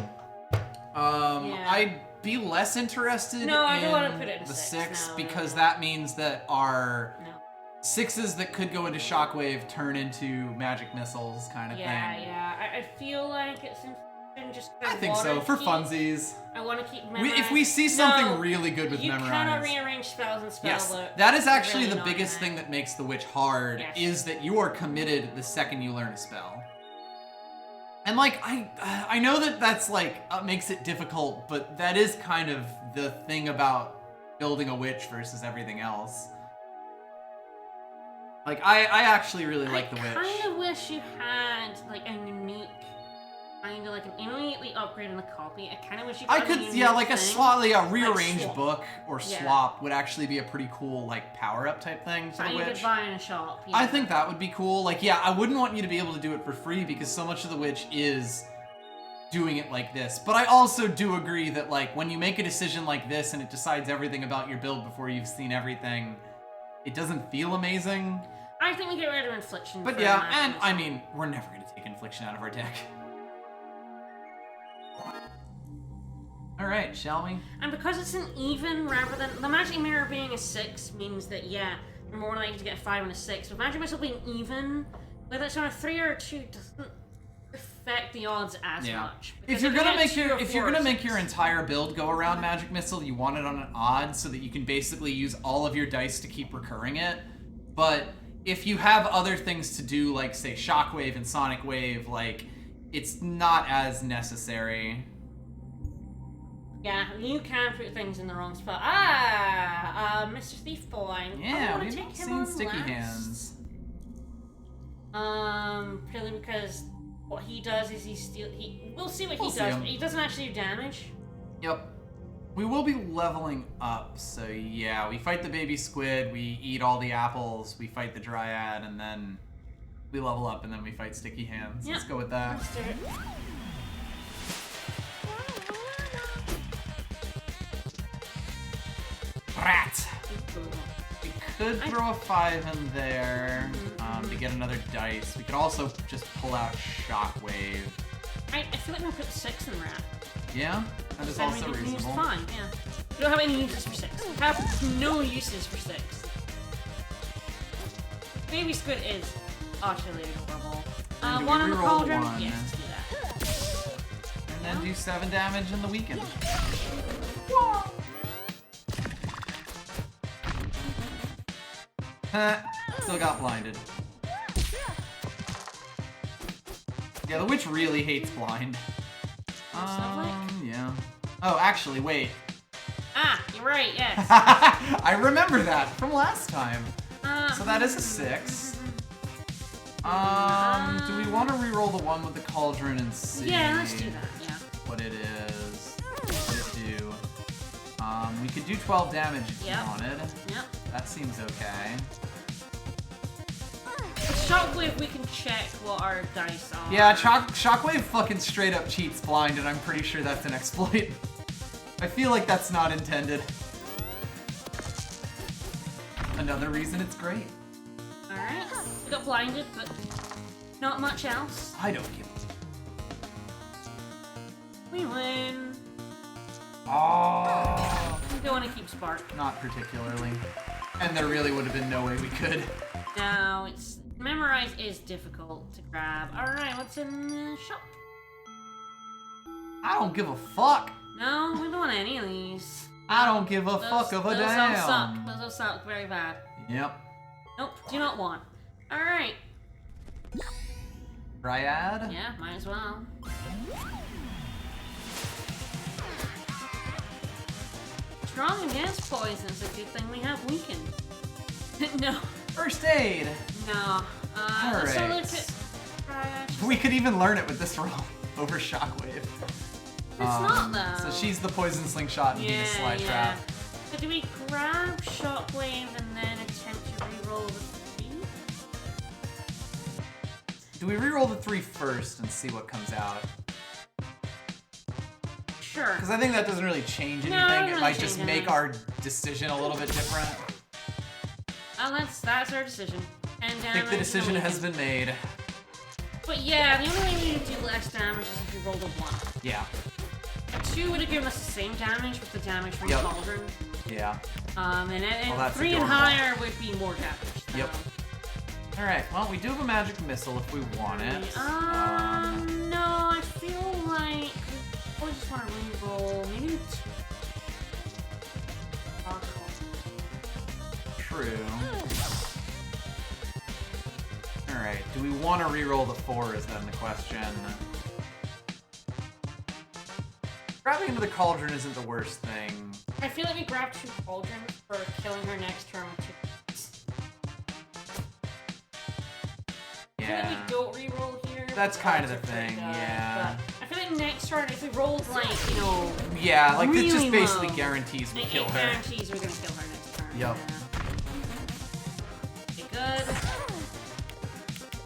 Yeah. I'd be less interested No, I in don't want to put it in the 6 6 now, because no. that means that our No. 6s that could go into Shockwave turn into Magic Missiles kind of Yeah, thing. yeah. I feel like it's Infliction just... I think so, for funsies. I want to keep Memorize. If we see something No, really good with you Memorize... cannot rearrange spells and spell Yes, look. that is It's actually really the annoying biggest that. thing that makes the Witch hard, Yes. is that you are committed the second you learn a spell. And, like, I know that that's, like, makes it difficult, but that is kind of the thing about building a Witch versus everything else. Like, I actually really like the Witch. I kind of wish you had, like, a unique... Kind of like an immediately upgrade in the copy. I kind of wish you I had could, a unique yeah, like a thing. swap, like a rearranged swap. book or Yeah. swap would actually be a pretty cool, like, power-up type thing for That the you Witch. could buy in a shop. Yeah. I think that would be cool. Like, yeah, I wouldn't want you to be able to do it for free because so much of the Witch is doing it like this. But I also do agree that, like, when you make a decision like this and it decides everything about your build before you've seen everything, it doesn't feel amazing. I think we get rid of Infliction. But for yeah, Magic and I Missile. mean, we're never going to take Infliction out of our deck. Alright, shall we? And because it's an even rather than... The Magic Mirror being a 6 means that, yeah, you're more likely to get a 5 and a 6. But Magic Missile being even, whether it's on a 3 or a 2, doesn't affect the odds as much. If Because you're you gonna get make 2 your or if you're 4 or gonna make 6. your entire build go around Magic Missile, you want it on an odd so that you can basically use all of your dice to keep recurring it. But if you have other things to do, like say Shockwave and Sonic Wave, like it's not as necessary. Yeah, you can put things in the wrong spot. Mr. Thief Boy. Yeah, I we've take not him seen on Sticky last. Hands. Purely because what he does is we'll see what We'll he see does, him. but he doesn't actually do damage. Yep. We will be leveling up, so yeah, we fight the baby squid, we eat all the apples, we fight the dryad, and then we level up, and then we fight Sticky Hands. Yep. Let's go with that. Let's do it. Rat! We could throw a 5 in there to get another dice. We could also just pull out Shockwave. I feel like we put 6 in Rat. Yeah, that is also reasonable. It's fine, yeah. We don't have any uses for 6. We have no uses for 6. Baby Squid is utterly adorable. And do we One on the reroll cauldron? one? Yes, let's do that. And then do 7 damage in the weekend. Still got blinded. Yeah, the witch really hates blind. Yeah. Oh, actually, wait. Ah, you're right, yes. I remember that from last time. So that is a 6. Do we want to reroll the one with the cauldron and see? Yeah, let's do that, yeah. What it is. What it do. We could do 12 damage if you wanted. Yep. That seems okay. With Shockwave, we can check what our dice are. Yeah, Shockwave fucking straight up cheats blind, and I'm pretty sure that's an exploit. I feel like that's not intended. Another reason it's great. Alright. We got blinded, but not much else. I don't give a... We win. Oh. We don't want to keep Spark. Not particularly. And there really would have been no way we could. No, it's... Memorize is difficult to grab. Alright, what's in the shop? I don't give a fuck. No, we don't want any of these. I don't give a fuck of a damn. Those all suck. Those all suck very bad. Yep. Nope, do not want. Alright. Dryad? Yeah, might as well. Strong against poison. It's a good thing we have weakened. No. First aid. No. Let's Alright. look at Dryad. We could even learn it with this roll over Shockwave. It's not though. So she's the poison slingshot and he's a slide trap. So do we grab Shockwave and then attempt to reroll the 3? Do we reroll the 3 first and see what comes out? Sure. Because I think that doesn't really change anything. No, it doesn't it really might change just anything. make our decision a little bit different. That's our decision. And I think the decision has been made. But yeah, the only way we would do less damage is if we rolled a 1. Yeah. 2 would have given us the same damage with the damage from Yep. Cauldron. Yeah. And Well, that's 3 and adorable. higher would be more damage. So. Yep. Alright, well, we do have a magic missile if we want it. No, I feel like I just want to re-roll. Maybe the 2. True. Alright, do we want to reroll the 4 is then the question. Grabbing into the cauldron isn't the worst thing. I feel like we grabbed 2 cauldrons for killing her next turn with 2 points. I feel like we don't re-roll here. That's kind of the Odds are pretty thing, good, yeah. But I feel like next turn, if we rolled like, Yeah, like really this just basically low, guarantees we it kill her. guarantees we're gonna kill her next turn. Yep. Yeah. Okay, good.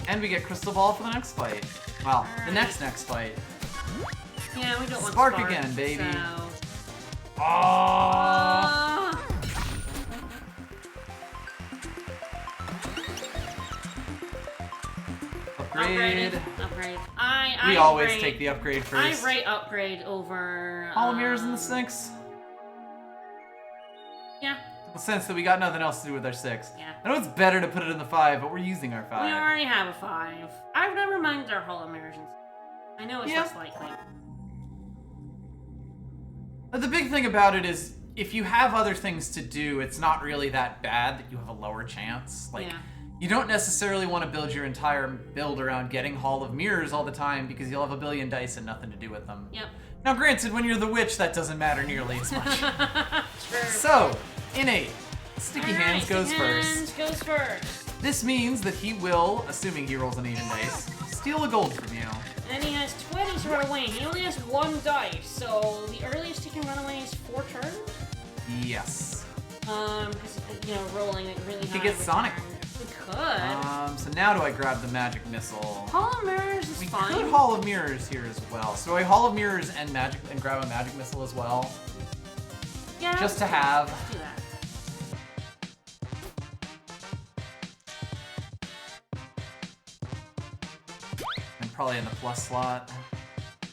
And we get Crystal Ball for the next fight. Well, the Alright. next fight. Yeah, we don't want Spark Spark again, baby. So... Oh! Upgrade. Upgrade. We always take the upgrade first. I rate upgrade over... Hall of Mirrors in the 6. Yeah. In the sense that we got nothing else to do with our 6. Yeah. I know it's better to put it in the 5, but we're using our 5. We already have a 5. I've never minded our Hall of Mirrors. I know it's Yeah. less likely. But the big thing about it is, if you have other things to do, it's not really that bad that you have a lower chance. Like, Yeah. you don't necessarily want to build your entire build around getting Hall of Mirrors all the time because you'll have a billion dice and nothing to do with them. Yep. Now, granted, when you're the witch, that doesn't matter nearly as much. Sure. So, innate. Sticky Hands goes Hands goes first. This means that he will, assuming he rolls an even dice, steal a gold from you. And he has 20 to run away. He only has 1 dice, so the earliest he can run away is 4 turns. Yes. Because, rolling like really high. could get Sonic. We could. So now do I grab the magic missile? Hall of Mirrors is We fine. could Hall of Mirrors here as well. So I Hall of Mirrors and grab a magic missile as well. Yeah. Just to have. Let's do that. And probably in the plus slot.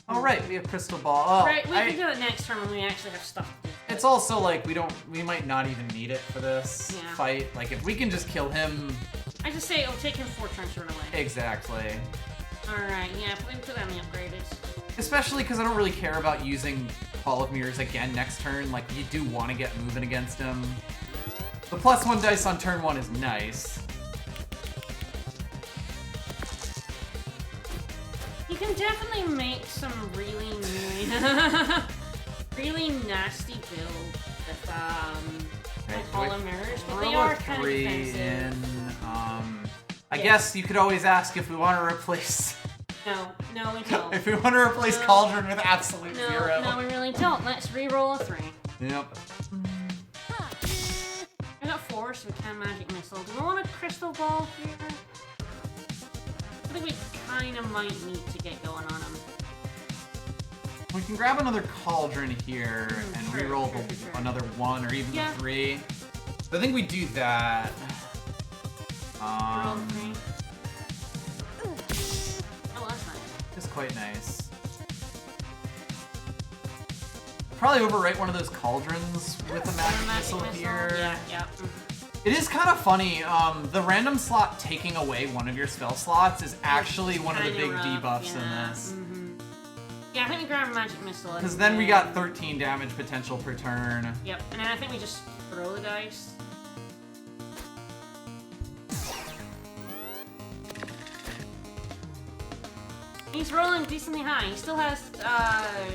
Oh right, we have Crystal Ball. Oh, Right, we can do it next turn when we actually have stuff to do. It's also like we might not even need it for this Yeah. fight. Like if we can just kill him. I just say it'll take him 4 turns to run away. Exactly. Alright, yeah, put that on the upgraded. Especially because I don't really care about using Hall of Mirrors again next turn. Like you do want to get moving against him. The +1 dice on turn 1 is nice. You can definitely make some really really nasty build with Okay, Hall of Mirrors, but they roll are a kind of 3 defensive. in. I Yeah. guess you could always ask if we want to replace. No, we don't. If we want to replace No. Cauldron with absolute No, 0. no, we really don't. Let's re-roll a 3. Yep. I got 4, so we can magic missile. Do we want a crystal ball here? I think we kind of might need to get going on him. We can grab another Cauldron here and sure, reroll sure. another 1 or even Yeah. the 3. So I think we do that. Roll 3. Oh, that's nice. It's quite nice. Probably overwrite one of those cauldrons with a magic missile here. Yeah, yeah. It is kind of funny. The random slot taking away one of your spell slots is actually one of the big debuffs in this. Yeah, I think we grab a magic missile. Because then we got 13 damage potential per turn. Yep, and then I think we just throw the dice. He's rolling decently high. He still has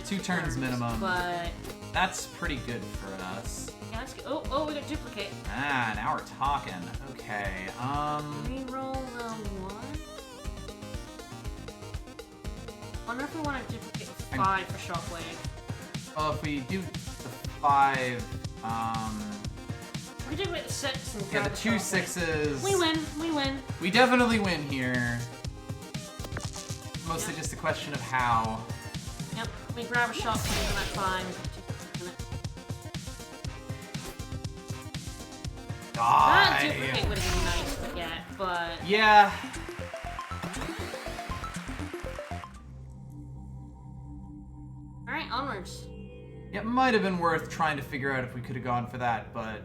2 turns minimum. But that's pretty good for us. yeah, let's go. Oh, we got duplicate. Ah, now we're talking. Okay. Reroll the 1. Wonder if we want to duplicate the 5 for shockwave. Well, if we do the 5, We did with the 6 and yeah, grab the 2 shockwave. 6s. We win. We win. We definitely win here. Mostly just a question of how. Yep. We grab a shockwave and that's fine. That duplicate would have been nice to get, but yeah. Alright, onwards. It might have been worth trying to figure out if we could have gone for that, but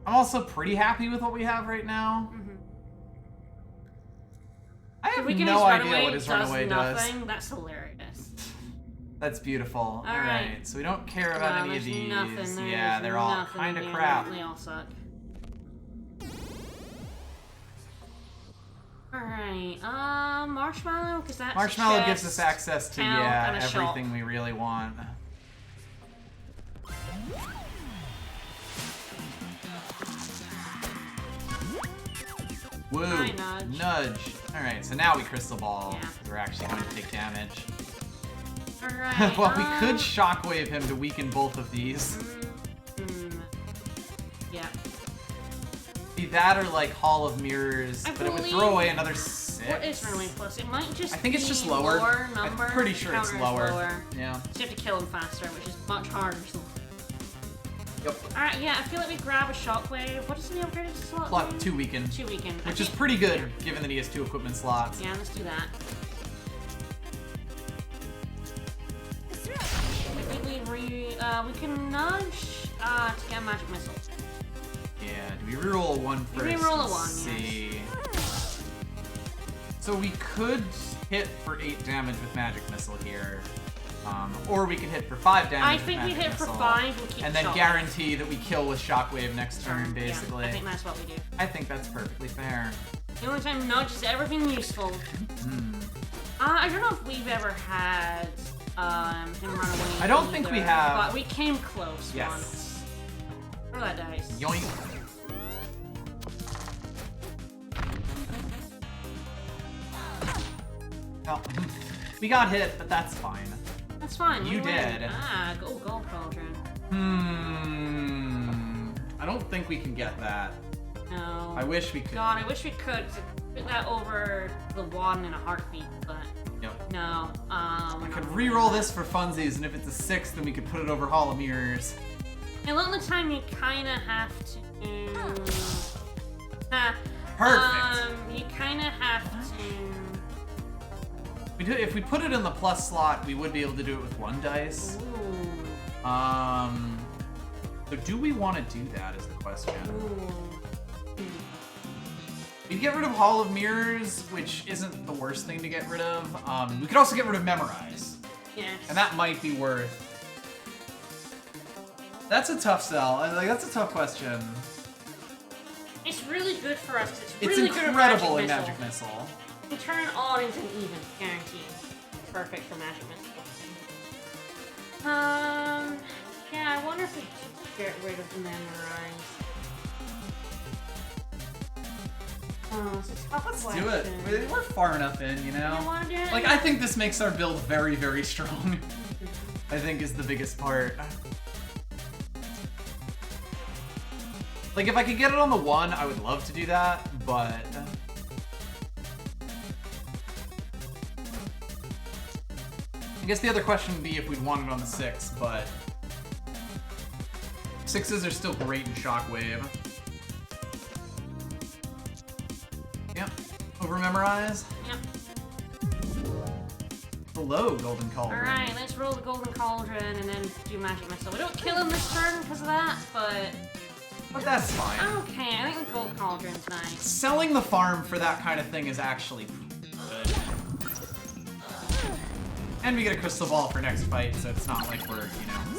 I'm also pretty happy with what we have right now. I have no idea what his runaway does. That's hilarious. That's beautiful. Alright, so we don't care about any of these. Yeah, they're all kind of crap. They all suck. Alright, marshmallow, because that's Marshmallow gives us access to, and a everything shop. we really want. Woo! Hi, Nudge. Nudge. Alright, so now we crystal ball. Yeah. We're actually going to take damage. Alright, well, we could shockwave him to weaken both of these. Yeah. Be that or like Hall of Mirrors, but it would throw away another 6. What is runaway plus? It might just I think it's be just lower. number. I'm pretty sure it's lower. Yeah. So you have to kill him faster, which is much harder. So. Yep. Alright, yeah, I feel like we grab a shockwave. What does he upgrade his slot? Plus 2 weaken. 2 weaken. Which is pretty good, given that he has 2 equipment slots. Yeah, let's do that. I think we can nudge to get a magic missile. Yeah, do we reroll a 1 first? We reroll a 1, Let's see. yes. So we could hit for 8 damage with magic missile here. Or we could hit for 5 damage I with think we magic hit for missile, 5 and keep and then shockwave. guarantee that we kill with shockwave next turn, basically. Yeah, I think that's what we do. I think that's perfectly fair. The only time nudge has ever been useful. I don't know if we've ever had him run away. I don't think we have. But we came close Yes. once. Throw that dice. Yoink. Well, we got hit, but that's fine. That's fine. You we win. did. Ah, gold cauldron. I don't think we can get that. No. I wish we could. God, I wish we could put that over the one in a heartbeat, but Yep. no. I could re-roll this for funsies, and if it's a 6, then we could put it over Hall of Mirrors. A lot of the time, you kind of have to. Perfect. You kind of have to. If we put it in the plus slot, we would be able to do it with 1 dice. Ooh. So do we want to do that is the question. Ooh. We'd get rid of Hall of Mirrors, which isn't the worst thing to get rid of. We could also get rid of Memorize. Yes. And that might be worth. That's a tough sell. Like, that's a tough question. It's really good for us. It's It's really good incredible at in Magic Missile. We turn odd into an even, guaranteed. Perfect for Magic Missile. Yeah, I wonder if we should get rid of Memorize. Oh, it's a tough Let's question. do it. We're far enough in, you know? You wanna do it? Like, I think this makes our build very, very strong. I think is the biggest part. Like, if I could get it on the 1, I would love to do that, but... I guess the other question would be if we'd want it on the 6, but... 6s are still great in Shockwave. Yep. Over memorize. Yep. Hello, Golden Cauldron. Alright, let's roll the Golden Cauldron and then do Magic Missile. We don't kill him this turn because of that, but that's fine. Okay, I think the Gold Cauldron's nice. Selling the farm for that kind of thing is actually good. And we get a crystal ball for next fight, so it's not like we're,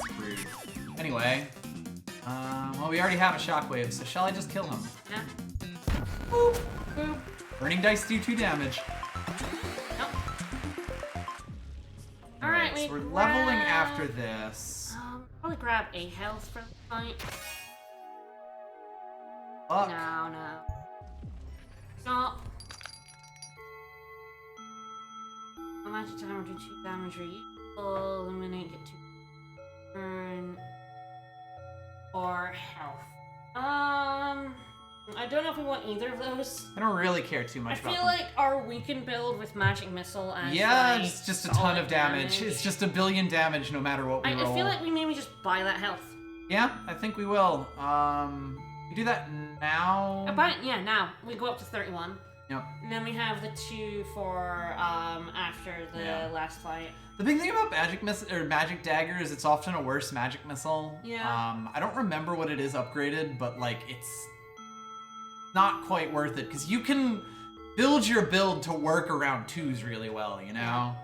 screwed. Anyway, well, we already have a shockwave, so shall I just kill him? Yeah. Boop. Boop. Burning dice do 2 damage. Nope. Alright, so we're leveling after this. Probably grab a health for the fight. Fuck. No. Stop. Magic damage do 2 damage or equal. Eliminate, get 2 turn. Or health. I don't know if we want either of those. I don't really care too much about I feel like our weakened build with Magic Missile as it's just a ton of damage. It's just 1 billion damage no matter what we roll. I feel like we maybe just buy that health. Yeah, I think we will. We do that now? Now. We go up to 31. Yep. And then we have the 2 for after the last fight. The big thing about magic dagger is it's often a worse magic missile. Yeah. I don't remember what it is upgraded, but like it's not quite worth it because you can build your build to work around 2s really well, Yeah.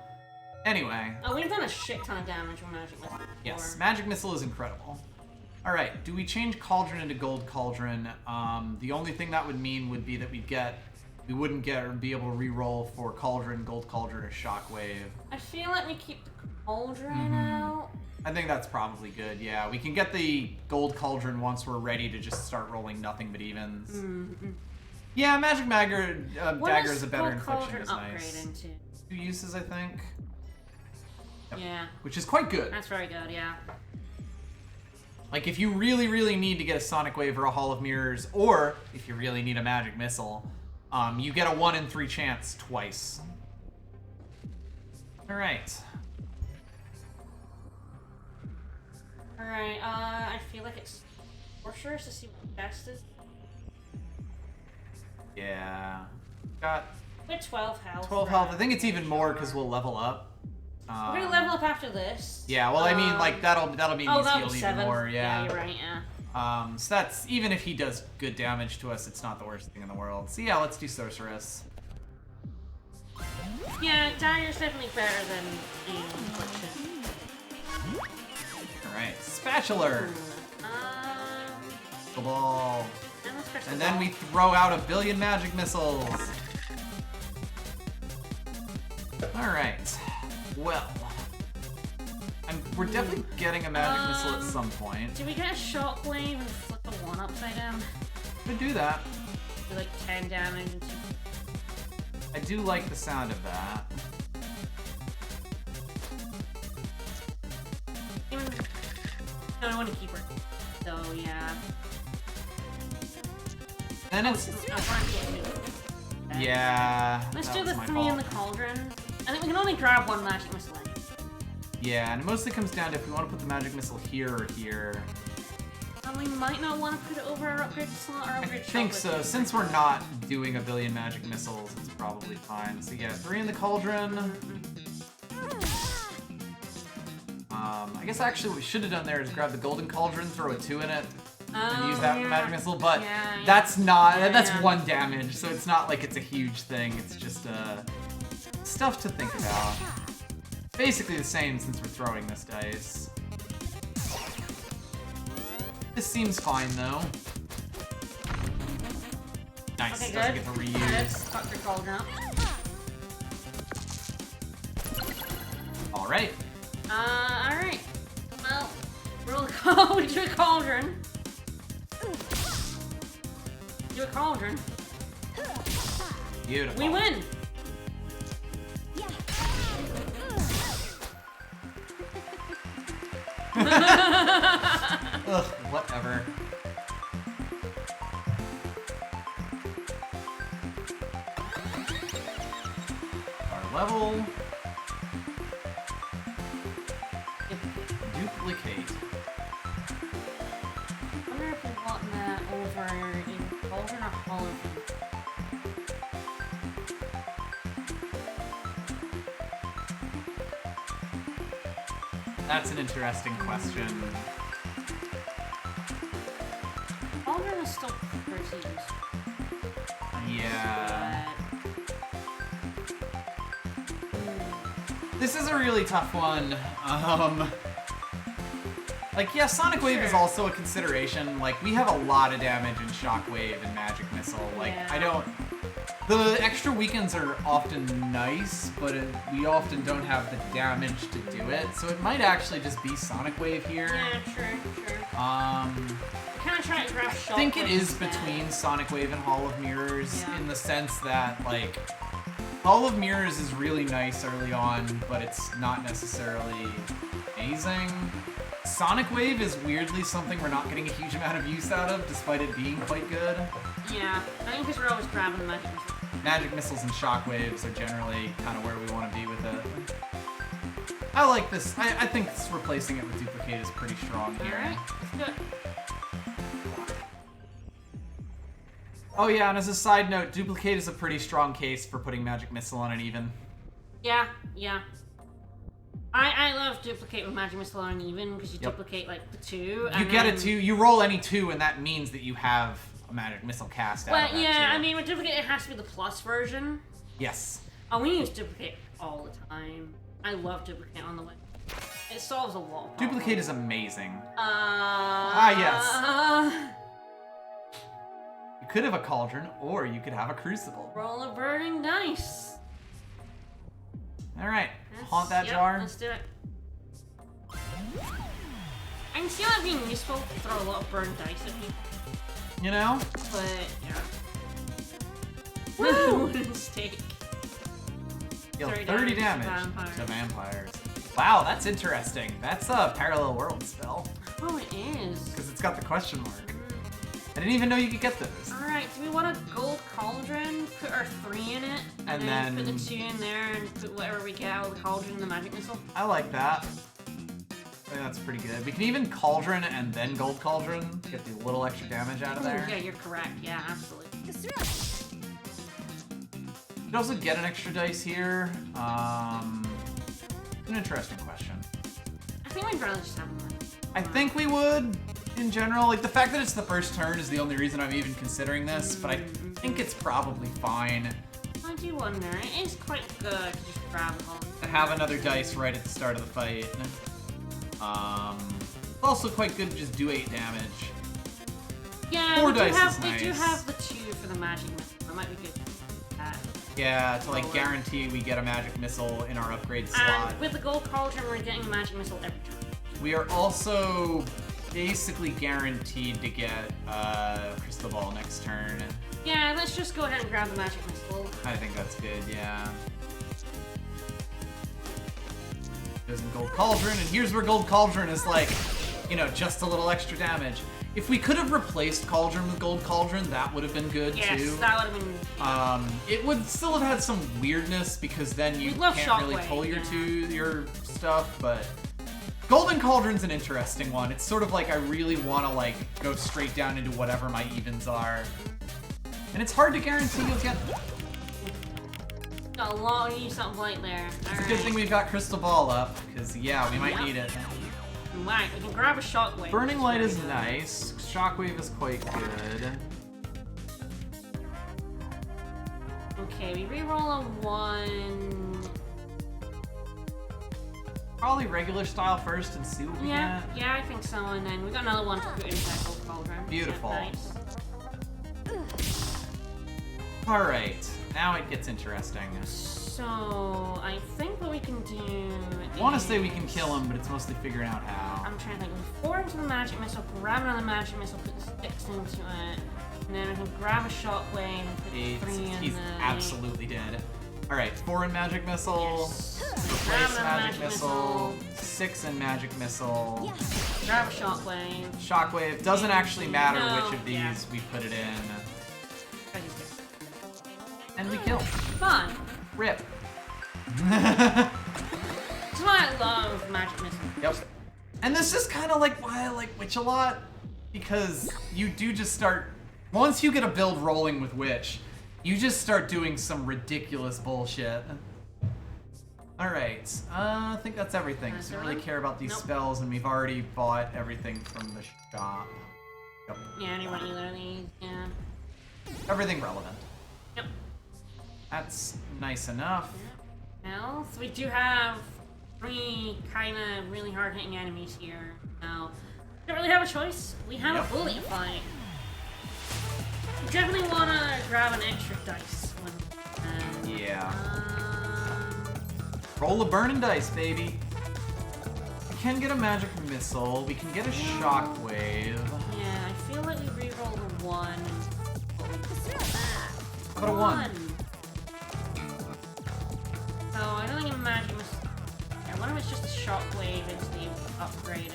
Anyway. Oh, we've done a shit ton of damage with Magic Missile. Yes, Magic Missile is incredible. Alright, do we change Cauldron into Gold Cauldron? The only thing that would mean would be that we wouldn't get or be able to re-roll for Cauldron, Gold Cauldron, or Shockwave. I feel like we keep the Cauldron out. I think that's probably good, yeah. We can get the Gold Cauldron once we're ready to just start rolling nothing but evens. Yeah, Magic Dagger is a better infliction, is nice. Into? 2 uses, I think. Yep. Yeah. Which is quite good. That's very good, yeah. Like, if you really, really need to get a Sonic Wave or a Hall of Mirrors, or if you really need a Magic Missile, you get a 1 in 3 chance twice. Alright. Alright, I feel like it's torturous to see what the best is. Yeah. Got... We have 12 health. 12 health. I think it's even more because we'll level up. We're gonna level up after this. Yeah, well, I mean, like, that'll mean he's healed even more, Yeah, you're right, yeah. So that's, even if he does good damage to us, it's not the worst thing in the world. So yeah, let's do Sorceress. Yeah, Dagger's definitely better than the Infliction. Alright, Spatula. The ball. And then we throw out 1 billion magic missiles. Alright. Well. We're definitely getting a magic missile at some point. Do we get a shockwave and flip the 1 upside down? Could do that. Do like 10 damage and 2. I do like the sound of that. No, I want to keep her. So yeah. Then it's... Yeah. Let's do the 3 in the Cauldron. I think we can only grab 1 magic missile. Yeah, and it mostly comes down to if we want to put the magic missile here or here. And we might not want to put it over our upgrade slot or upgrade shot. I think so. Since we're not doing 1 billion magic missiles, it's probably fine. So yeah, 3 in the Cauldron. I guess actually what we should have done there is grab the Golden Cauldron, throw a 2 in it, and use that for magic missile. But that's not. That's 1 damage, so it's not like it's a huge thing. It's just stuff to think about. Basically the same since we're throwing this dice. This seems fine though. Nice. Okay, doesn't good. get the reuse. Fuck your Cauldron up. Alright. Alright. Well, we do a Cauldron. Do a Cauldron. Beautiful. We win! Ugh, whatever. Our level. Duplicate. I wonder if we want that over in Cauldron or Hall of Mirrors. That's an interesting question. Cauldron is still pretty useful. Yeah. This is a really tough one. Like, yeah, Sonic Wave is also a consideration. Like, we have a lot of damage in Shockwave and Magic Missile. Like, yeah. The extra weakens are often nice, but we often don't have the damage to do it. So it might actually just be Sonic Wave here. Yeah, sure. Kind of try to grab Shockwave. I think it is between Sonic Wave and Hall of Mirrors in the sense that, like, Hall of Mirrors is really nice early on, but it's not necessarily amazing. Sonic Wave is weirdly something we're not getting a huge amount of use out of, despite it being quite good. Yeah, I think because we're always grabbing the Magic Missile. Magic Missiles and Shockwaves are generally kind of where we want to be with it. I like this. I think replacing it with Duplicate is pretty strong here. Alright, let's do it. Oh yeah, and as a side note, Duplicate is a pretty strong case for putting Magic Missile on an even. Yeah. I love Duplicate with Magic Missile on an even, because you duplicate, like, the 2. You get a 2, you roll any 2, and that means that you have a Magic Missile cast out of that, yeah, too. I mean, with Duplicate, it has to be the plus version. Yes. Oh, we use Duplicate all the time. I love Duplicate on the way. It solves a lot of problems. Duplicate is amazing. Yes. You could have a Cauldron, or you could have a Crucible. Roll a burning dice. Alright, haunt that jar. Let's do it. I can see that being useful to throw a lot of burned dice at people. You know? But, yeah. Woo! Wooden stake. Deal 30 damage to vampires. Wow, that's interesting. That's a parallel world spell. Oh, it is. Because it's got the question mark. I didn't even know you could get those. Alright, do we want a gold cauldron? Put our 3 in it, and then put the 2 in there, and put whatever we get out of the cauldron in the Magic Missile? I like that. I think that's pretty good. We can even Cauldron and then Gold Cauldron to get the little extra damage out of there. Yeah, you're correct. Yeah, absolutely. You could also get an extra dice here. An interesting question. I think we'd rather just have one. I think we would, in general. Like, the fact that it's the first turn is the only reason I'm even considering this, but I think it's probably fine. I do wonder. It is quite good to just grab one. To have another dice right at the start of the fight. It's also quite good to just do 8 damage. Yeah, 4 dice is nice. They do have the 2 for the Magic Missile. That might be good. Yeah, to like guarantee we get a Magic Missile in our upgrade slot. And with the Gold Cauldron, we're getting a Magic Missile every turn. We are also basically guaranteed to get Crystal Ball next turn. Yeah, let's just go ahead and grab the Magic Missile. I think that's good, yeah. There's Gold Cauldron, and here's where Gold Cauldron is like, you know, just a little extra damage. If we could have replaced Cauldron with Gold Cauldron, that would have been good too. Yes, that would have been. It would still have had some weirdness because then you can't really pull your stuff, but Golden Cauldron's an interesting one. It's sort of like I really want to like go straight down into whatever my evens are, and it's hard to guarantee you'll get them. Got a long need something light there. It's a good thing we've got Crystal Ball up, because yeah, we might need it. Right, we can grab a Shockwave. Burning Light is nice. Shockwave is quite good. Okay, we reroll a 1. Probably regular style first and see what we get. Yeah, I think so. And then we got another one to put inside Gold Cauldron. Beautiful. Nice. Alright, now it gets interesting. So, I think what we can do I want to say we can kill him, but it's mostly figuring out how. I'm trying to think. 4 into the Magic Missile, grab another Magic Missile, put the 6 into it, and then we can grab a Shockwave and put the 3 in He's absolutely dead. Alright, 4 in Magic Missile, Yes. replace Magic Missile, 6 in Magic Missile. Yes. Grab a Shockwave. Shockwave, doesn't actually matter which of these we put it in. And we kill. Fun. Rip. That's why I love Magic Missile. Yep. And this is kind of like why I like Witch a lot, because you do just start, once you get a build rolling with Witch, you just start doing some ridiculous bullshit. Alright, I think that's everything. So I don't really care about these spells, and we've already bought everything from the shop. Yep. Yeah, anyone either of these, yeah. Everything relevant. Yep. That's nice enough. Else, we do have 3 kind of really hard-hitting enemies here. Now, don't really have a choice. We have a bully to fight. We definitely want to grab an extra dice. Yeah. Roll a burning dice, baby. We can get a magic missile. We can get a shockwave. Yeah, I feel like we reroll the 1. How about a 1? So I don't think a magic missile. Yeah, one of it's just a shockwave and Steve upgraded.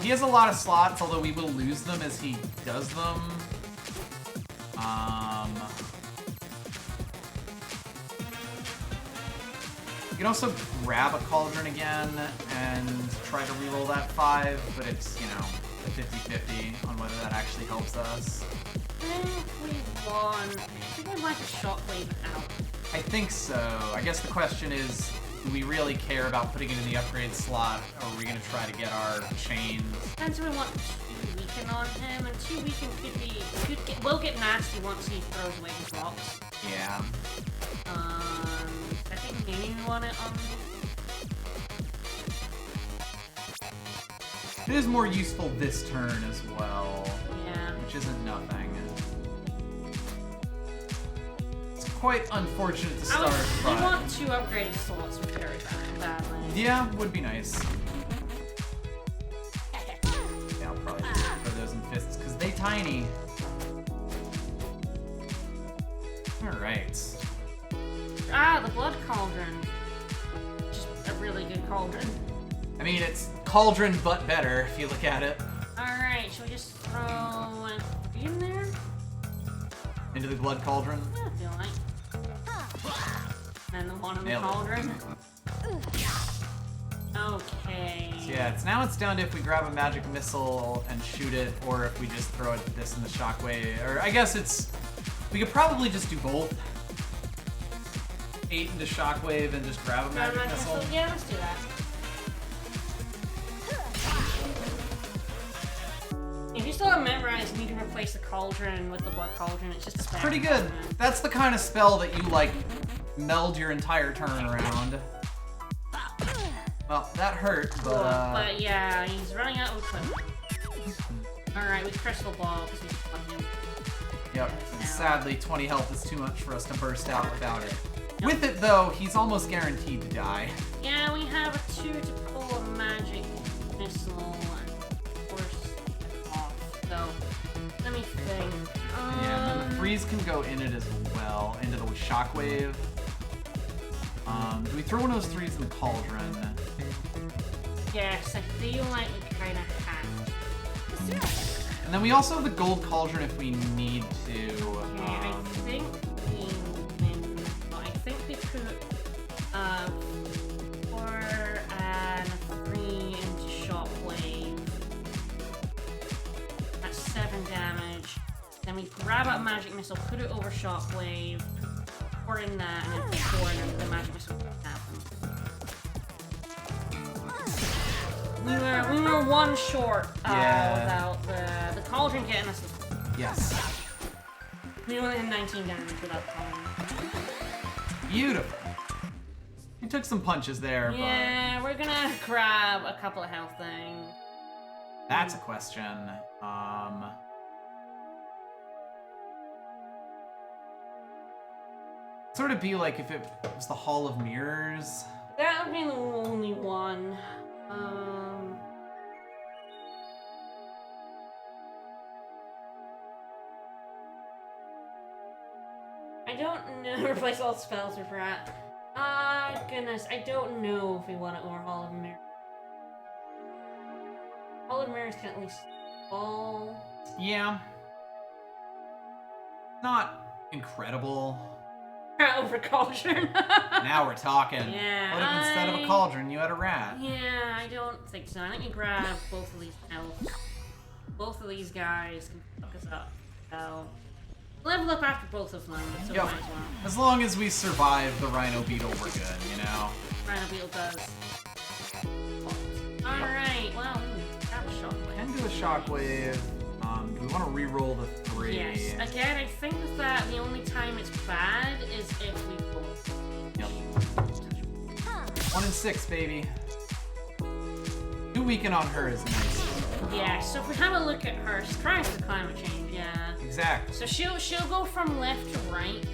He has a lot of slots, although we will lose them as he does them. You can also grab a cauldron again and try to reroll that 5, but it's, you know, a 50-50 on whether that actually helps us. I think I'd like a shockwave out. I think so. I guess the question is, do we really care about putting it in the upgrade slot, or are we going to try to get our chains? Depends if we want 2 weaken on him, and 2 weaken will get nasty once he throws away his rocks. Yeah. I think maybe we want it on... It is more useful this turn as well. Yeah. Which isn't nothing. It's quite unfortunate to start, but... I want 2 upgraded swords very badly. Yeah, would be nice. Yeah, I'll probably just throw those in fists, because they tiny. Alright. Ah, the blood cauldron. Just a really good cauldron. I mean, it's cauldron but better, if you look at it. Alright, should we just throw a 3 in there? Into the blood cauldron? Yeah, I feel like. And the one in the cauldron. Okay. So yeah, now it's down to if we grab a magic missile and shoot it, or if we just throw this in the shockwave. Or I guess it's... We could probably just do both. 8 into shockwave and just grab a magic missile. Yeah, let's do that. If you still have memorized, you can replace the cauldron with the blood cauldron. It's just a pretty good. That's the kind of spell that you like meld your entire turn around. Well, that hurt, but but yeah, he's running out of equipment. Alright, we crystal ball because we won him. Yep. And sadly, 20 health is too much for us to burst out without it. Yep. With it, though, he's almost guaranteed to die. Yeah, we have a 2 to pull a magic missile and force it off. So, let me think. Yeah, and then the freeze can go in it as well, into the shockwave. Do we throw one of those 3s in the cauldron? Yes, I feel like we kind of have. And then we also have the gold cauldron if we need to. Okay, I think we put 4 and 3 into shockwave. That's 7 damage. Then we grab a magic missile, put it over shockwave, pour in that, and then put 4 and the magic missile happen. We were 1 short without the cauldron getting us. Yes. We only had 19 damage without the cauldron. Beautiful. We took some punches there, yeah, we're gonna grab a couple of health things. That's a question. Sort of be like if it was the Hall of Mirrors. That would be the only one. I don't know. Replace all spells with rat. Goodness, I don't know if we want it or Hall of Mirrors. Hall of Mirrors can at least fall. Yeah. Not incredible. Over cauldron. Now we're talking. Yeah. What if instead of a cauldron you had a rat? Yeah, I don't think so. I think we grab both of these elves. Both of these guys can fuck us up. So Level up after both of them, so Yep. might as well. As long as we survive the Rhino Beetle, we're good, you know? Rhino Beetle does. Alright, well, grab a shockwave. Can do a shockwave. Do we want to re-roll the 3? Yes. Again, I think that the only time it's bad is if we pull. Yep. 1 in 6, baby. 2 weaken on her is nice. Yeah, so if we have a look at her, she's trying for climate change, yeah. Exactly. So she'll go from left to right,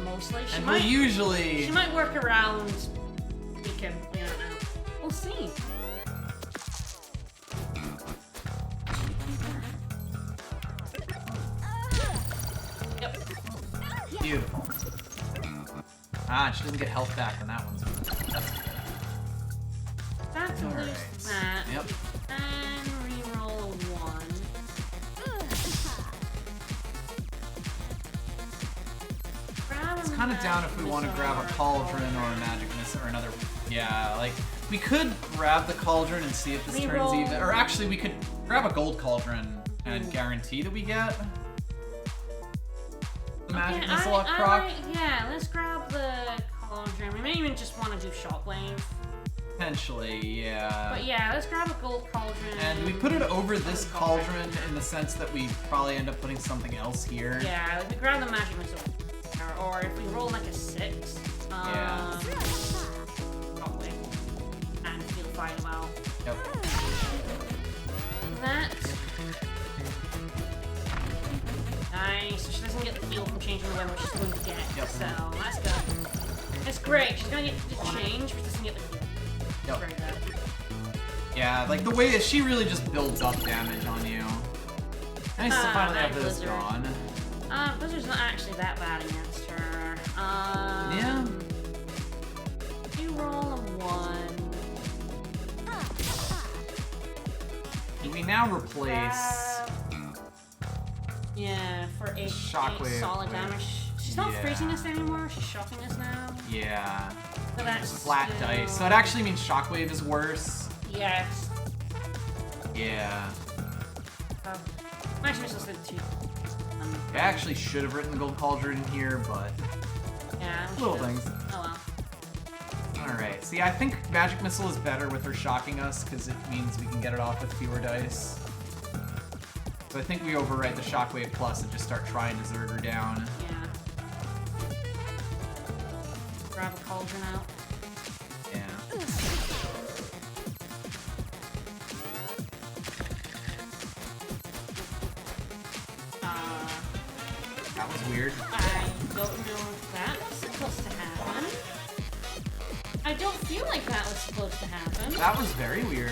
mostly. And we'll usually... She might work around... We don't know. We'll see. Yep. Beautiful. Ah, she doesn't get health back on that one. So that's good. That's at Alright. least that. Yep. And reroll a 1. It's kind of down if we want to grab a cauldron or a magic missile or another. Yeah, like we could grab the cauldron and see if this turns even. Or actually, we could grab a gold cauldron and guarantee that we get the magic missile up proc. Yeah, let's grab the cauldron. We may even just want to do shockwave. Potentially, yeah. But yeah, let's grab a gold cauldron. And we put it over this cauldron in the sense that we probably end up putting something else here. Yeah, if we grab the magic missile. Or if we roll like a 6. Yeah. Probably. And feel fine about. Yep. That. Nice. So she doesn't get the feel from changing the weather, she's going to get. Yep. So that's good. It's great. She's going to get the change, but doesn't get the feel. Yep. Very good. Yeah, like the way is she really just builds up damage on you. Nice to finally have this Blizzard. gone. Blizzard's not actually that bad against her. Yeah. You roll a 1. Do we now replace... Yeah, for 8 Shockwave solid with- damage. She's not yeah. freezing us anymore, she's shocking us now. Yeah. So that's Flat still... dice. So it actually means shockwave is worse. Yes. Yeah. Magic missiles did 2. I actually should have written the gold cauldron in here, but... Yeah, Little things. Oh well. Alright, see, I think magic missile is better with her shocking us, because it means we can get it off with fewer dice. So I think we overwrite the shockwave plus and just start trying to zerg her down. Yeah. Grab a cauldron out. Yeah. That was weird. I don't know if that was supposed to happen. I don't feel like that was supposed to happen. That was very weird.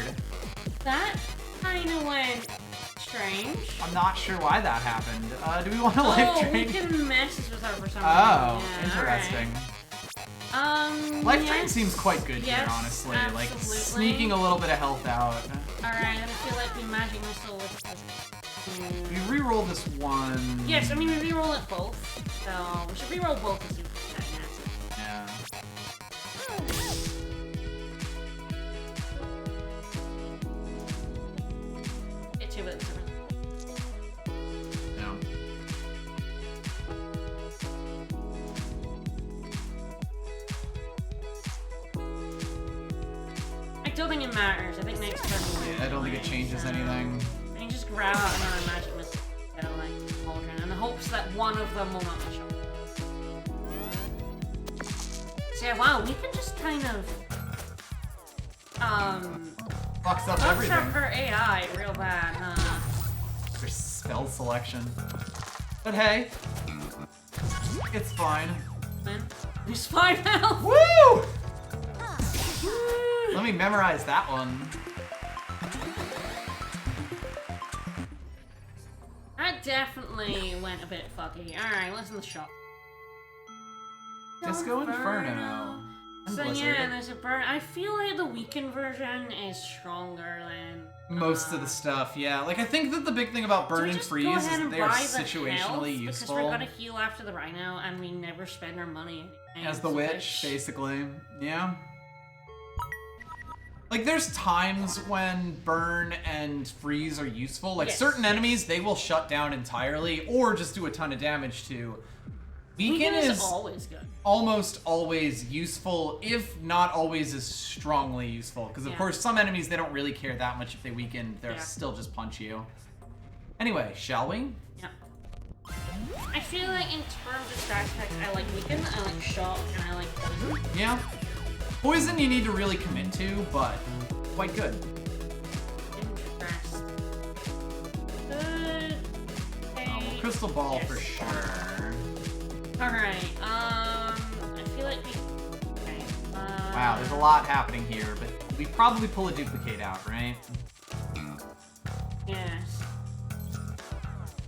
That kind of went strange. I'm not sure why that happened. Do we want to life Oh, drain? we can message with her for some reason. Oh, Yeah, interesting. Alright. Life drain yes. seems quite good Yes, here, honestly. Like absolutely. sneaking a little bit of health out. Alright, I feel like we magic missile with the... We re-roll this one. Yes, I mean we re-roll it both. So we should re-roll both and see what that Yeah. Get 2 with it. No. I don't think it matters. I think next turn we'll I don't think it changes anything. I can just grab out another magic missile, get a like cauldron, in the hopes that one of them will not be shot. So yeah, wow, we can just kind of Fucks up fucks everything. up her AI real bad, huh? Their spell selection. But hey, it's fine. Man, there's 5 health. Woo! Let me memorize that one. That definitely went a bit fucky. Alright, listen to the shot. Disco Inferno. And So Blizzard. yeah, there's a burn. I feel like the weakened version is stronger than Most of the stuff, yeah. Like I think that the big thing about burn and freeze is that they are situationally because useful. we're gonna heal after the rhino and we never spend our money. As the witch, basically. Yeah. Like, there's times when burn and freeze are useful. Like, Yes, certain yes. enemies, they will shut down entirely or just do a ton of damage to. Weaken is always good. almost always useful, if not always as strongly useful. Because, of course, some enemies, they don't really care that much if they weaken. They'll still just punch you. Anyway, shall we? Yeah. I feel like in terms of stack effects, I like weaken, I like shock, and I like poison. Yeah. Poison you need to really commit to, but quite good. Interest. Good. Okay. Crystal ball for sure. Alright, I feel like we... Okay, Wow, there's a lot happening here, but we probably pull a duplicate out, right? Yes.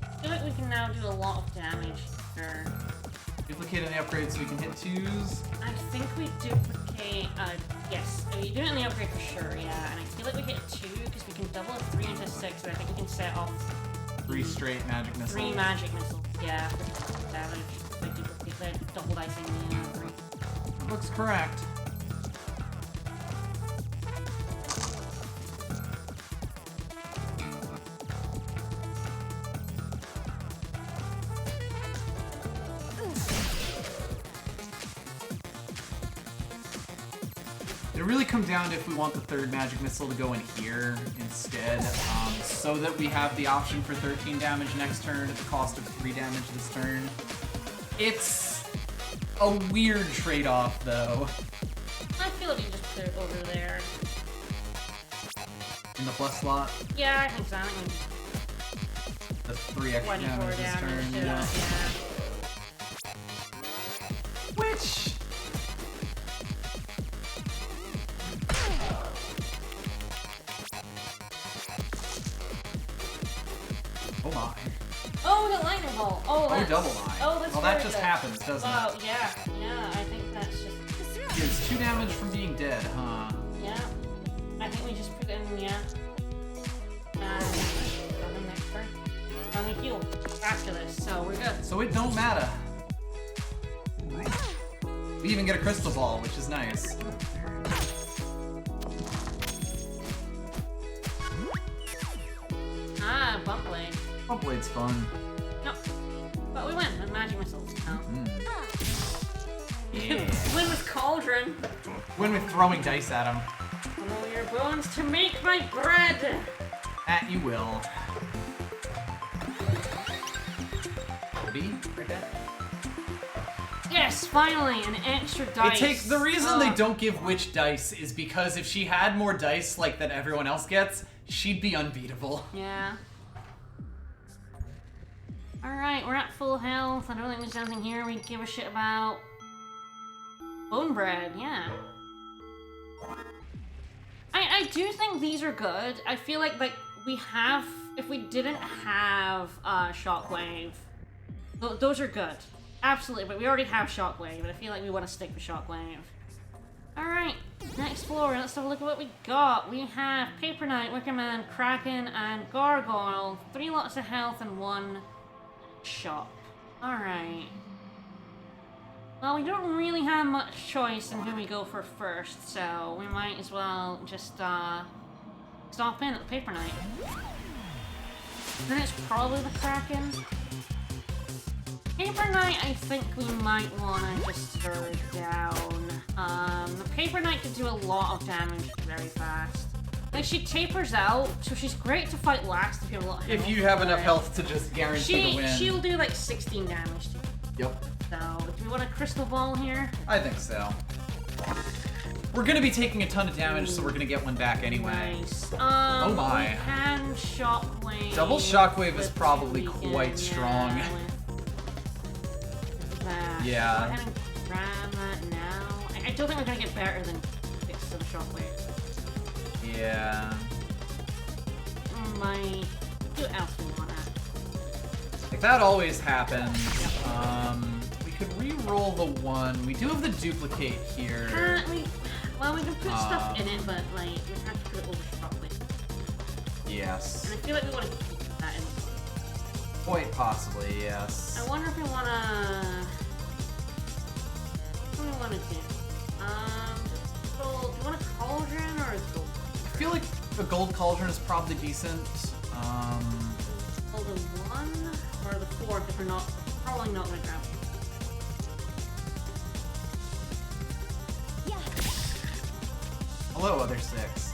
I feel like we can now do a lot of damage here. Duplicate in the upgrade so we can hit 2s. I think we duplicate, yes. We do it in the upgrade for sure, yeah. And I feel like we hit 2 because we can double a 3 into 6, and I think we can set off 3 straight magic missiles. 3 magic missiles, yeah. Damage. We duplicate the double dicing the 3. Looks correct. It really come down to if we want the 3rd magic missile to go in here instead, so that we have the option for 13 damage next turn at the cost of 3 damage this turn. It's a weird trade-off, though. I feel like we can just put it over there. In the plus slot, Yeah, I think so. I think the 3 extra 24 damage this damage turn. to Yeah. it, Which... Oh my. Oh, the lightning bolt. Oh, that's... double line. Oh, that's Well, that very just good. happens, doesn't Wow, it? yeah. Yeah, I think that's just... Gives 2 damage from being dead, huh? Yeah. I think we just put in, yeah. And we heal after this, so we're good. So it don't matter. We even get a crystal ball, which is nice. Ah, bump blade. Bump blade's fun. Nope. But we win with magic missiles. Oh. Yeah. Win with cauldron. When we're throwing dice at him. Follow your bones to make my bread. At you will. B, right there. Yes, finally, an extra dice. The reason they don't give Witch dice is because if she had more dice like that everyone else gets, she'd be unbeatable. Yeah. Alright, we're at full health. I don't think there's anything here we give a shit about. Bone bread, yeah. I do think these are good. I feel like we have, if we didn't have Shockwave, those are good. Absolutely, but we already have Shockwave, and I feel like we want to stick with Shockwave. Alright, next floor, let's have a look at what we got. We have Paper Knight, Wicker Man, Kraken, and Gargoyle. 3 lots of health and 1 shop. Alright. Well, we don't really have much choice in who we go for first, so we might as well just stop in at the Paper Knight. Then it's probably the Kraken. Paper Knight, I think we might want to just throw it down. The Paper Knight can do a lot of damage very fast. Like, she tapers out, so she's great to fight last if you have a lot of health. If you have enough health to just guarantee the win. She'll do like 16 damage to you. Yep. So, do we want a crystal ball here? I think so. We're gonna be taking a ton of damage, so we're gonna get one back anyway. Nice. Oh my. We can shockwave. Double shockwave is with probably Weaken, quite strong. with that. Yeah. Go ahead and grab that now. I don't think we're gonna get better than 6 to the shockwave. Yeah. Might do else we wanna. Like, that always happens. We could re-roll the 1. We do have the duplicate here. Well, we can put stuff in it, but like we have to put it over shockwave. Yes. And I feel like we want to keep that in. Quite possibly, yes. I wonder if we wanna. What do we wanna do? Do you want a cauldron or a gold? feel like a gold cauldron is probably decent. Hold the 1 or the 4th if we're not, probably not gonna grab. Hello, other 6.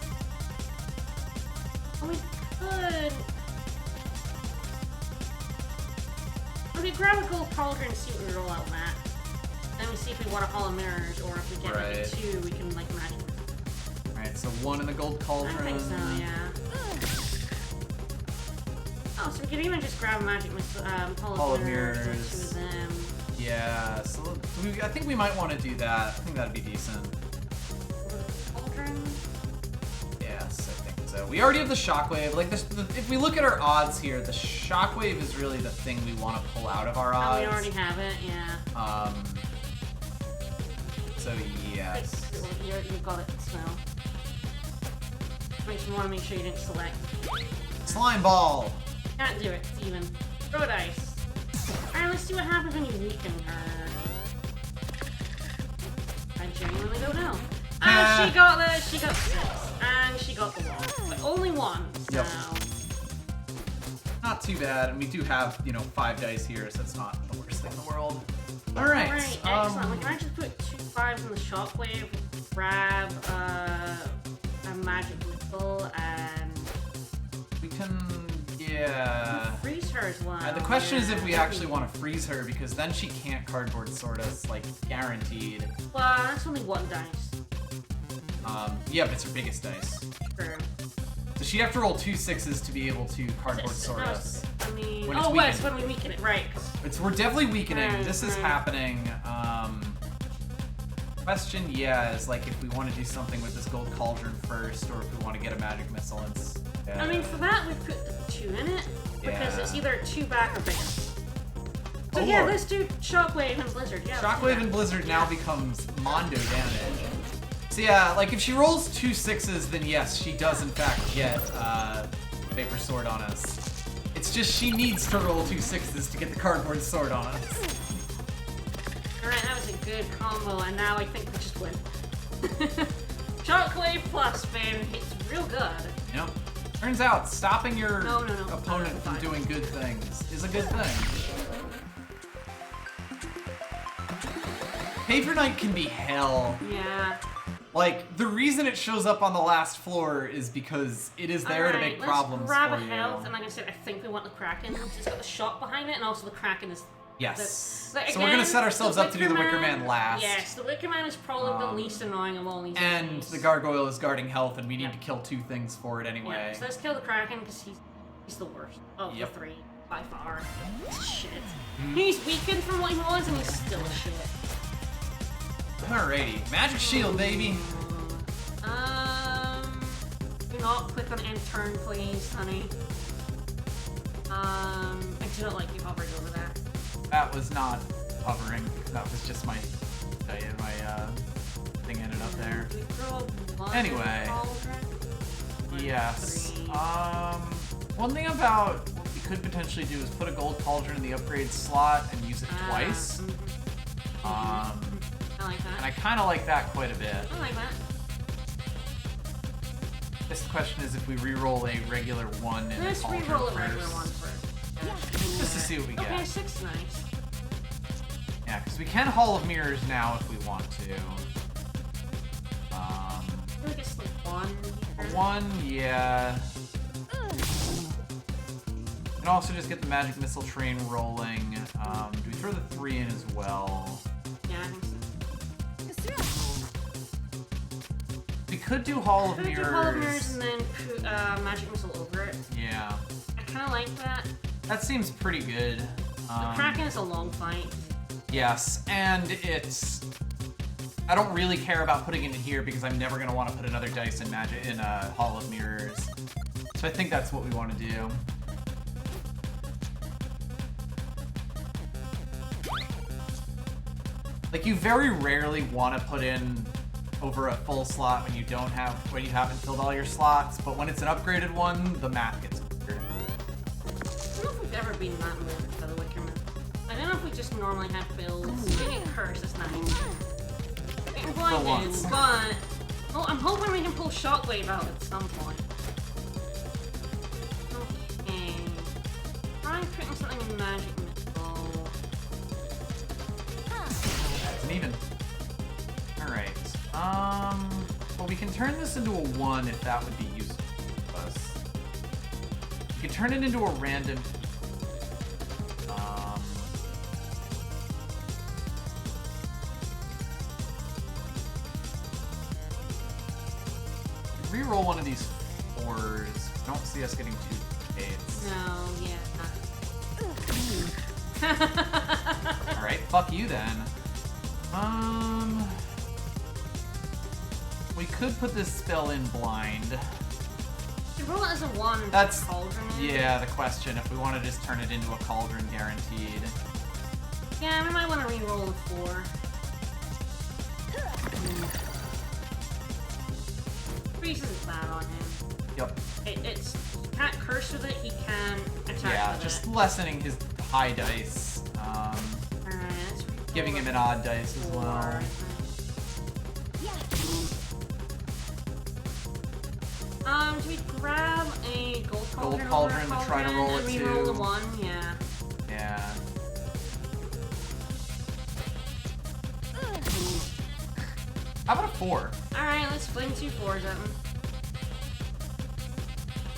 Oh, we could. Okay, grab a gold cauldron and see what we roll out, Matt. Then we see if we want a Hall of Mirrors, or if we get like a 2, we can like magic. Alright, so 1 in the gold cauldron. I think so, yeah. Oh, so we could even just grab magic with Hall of Mirrors. Like 2 of them. Yeah, so I think we might want to do that. I think that'd be decent. Cauldron? Yes, I think so. We already have the shockwave. Like, if we look at our odds here, the shockwave is really the thing we want to pull out of our odds. Oh, we already have it, yeah. So yes. You got it, so. I just want to make sure you didn't select. Slime ball! Can't do it, Steven. Throw dice. Alright, let's see what happens when you weaken her. I genuinely don't know. She got 6. And she got the 1. But only 1, so. Yep. Not too bad, and we do have, 5 dice here, so it's not the worst thing in the world. Alright. Alright, excellent. Like, can I just put 2 5s in the shockwave, grab a magic missile, and we can, yeah. Freeze her as well. The question is if we actually want to freeze her, because then she can't cardboard sort us, like, guaranteed. Well, that's only 1 dice. Yeah, but it's her biggest dice. True. So she'd have to roll 2 6s to be able to cardboard sort us. I mean, when it's yes, when we weaken it, right. We're definitely weakening. Right, This is happening. Question, is like if we want to do something with this gold cauldron first, or if we want to get a magic missile instead. I mean, for that, we put the 2 in it, because it's either 2 back or bigger. So yeah, let's do Shockwave and Blizzard. Yeah, Shockwave and Blizzard now becomes Mondo damage. So yeah, like if she rolls 2 6s, then yes, she does in fact get Vapor Sword on us. It's just she needs to roll 2 6s to get the cardboard sword on us. Alright, that was a good combo, and now I think we just win. Shockwave plus, babe, it's real good. Yep. Turns out, stopping your No. opponent from doing good things is a good thing. Paper Knight can be hell. Yeah. Like, the reason it shows up on the last floor is because it is there to make problems for you. Let's grab a health, and like I said, I think we want the Kraken. It's got the shot behind it, and also the Kraken is... Yes. Again, so we're gonna set ourselves up to do the Wicker Man last. Yes, the Wicker Man is probably the least annoying of all these And enemies. the Gargoyle is guarding health, and we need to kill 2 things for it anyway. Yeah, so let's kill the Kraken, because he's the worst of the 3, by far. Shit. He's weakened from what he was, and he's still shit. Alrighty, Magic Shield, baby. Do not click on end turn, please, honey. I do not like you hovering over that. That was not hovering. That was just my thing ended up there. Anyway, yes. One thing about what we could potentially do is put a gold cauldron in the upgrade slot and use it twice. I like that. And I kind of like that quite a bit. I like that. This question is if we re-roll a regular 1 in Let's the cauldron re-roll a first. regular 1 first. Just to see what we get. Okay, 6 nice. Yeah, because we can Hall of Mirrors now if we want to. I feel like it's like 1. 1, yeah. And also just get the Magic Missile Train rolling. Do we throw the 3 in as well? Yeah, I think so. We could do Hall of Could we Mirrors. do Hall of Mirrors and then put Magic Missile over it? Yeah. I kind of like that. That seems pretty good. The Kraken is a long fight. Yes, and it's... I don't really care about putting it in here because I'm never going to want to put another dice in Hall of Mirrors. So I think that's what we want to do. Like, you very rarely want to put in over a full slot when you haven't filled all your slots, but when it's an upgraded one, the math gets weird. I don't know if we've ever been that moved by the Wicker Man. I don't know if we just normally have builds. Maybe a curse is nice. For once. But Oh, I'm hoping we can pull Shockwave out at some point. Okay. Try putting something in Magic Missile. That's an even. Alright. Well, we can turn this into a 1 if that would be useful to us. We can turn it into a random. Reroll one of these 4s. I don't see us getting 2 aids. No, yeah. Alright, fuck you then. We could put this spell in blind. You roll it as a 1. That's Cauldron. yeah, the question. If we want to just turn it into a cauldron guaranteed. Yeah, we might want to re-roll the 4. Freeze is bad on him. Yep. It's you can't curse with it. He can attack Yeah, with just it. lessening his high dice. Alright, let's re-roll Giving him an odd dice as 4. well. Do we grab a gold cauldron? Cauldron to try to roll and it re-roll too. the 1? Yeah. Yeah. How about a 4? Alright, let's fling 2 4s at him.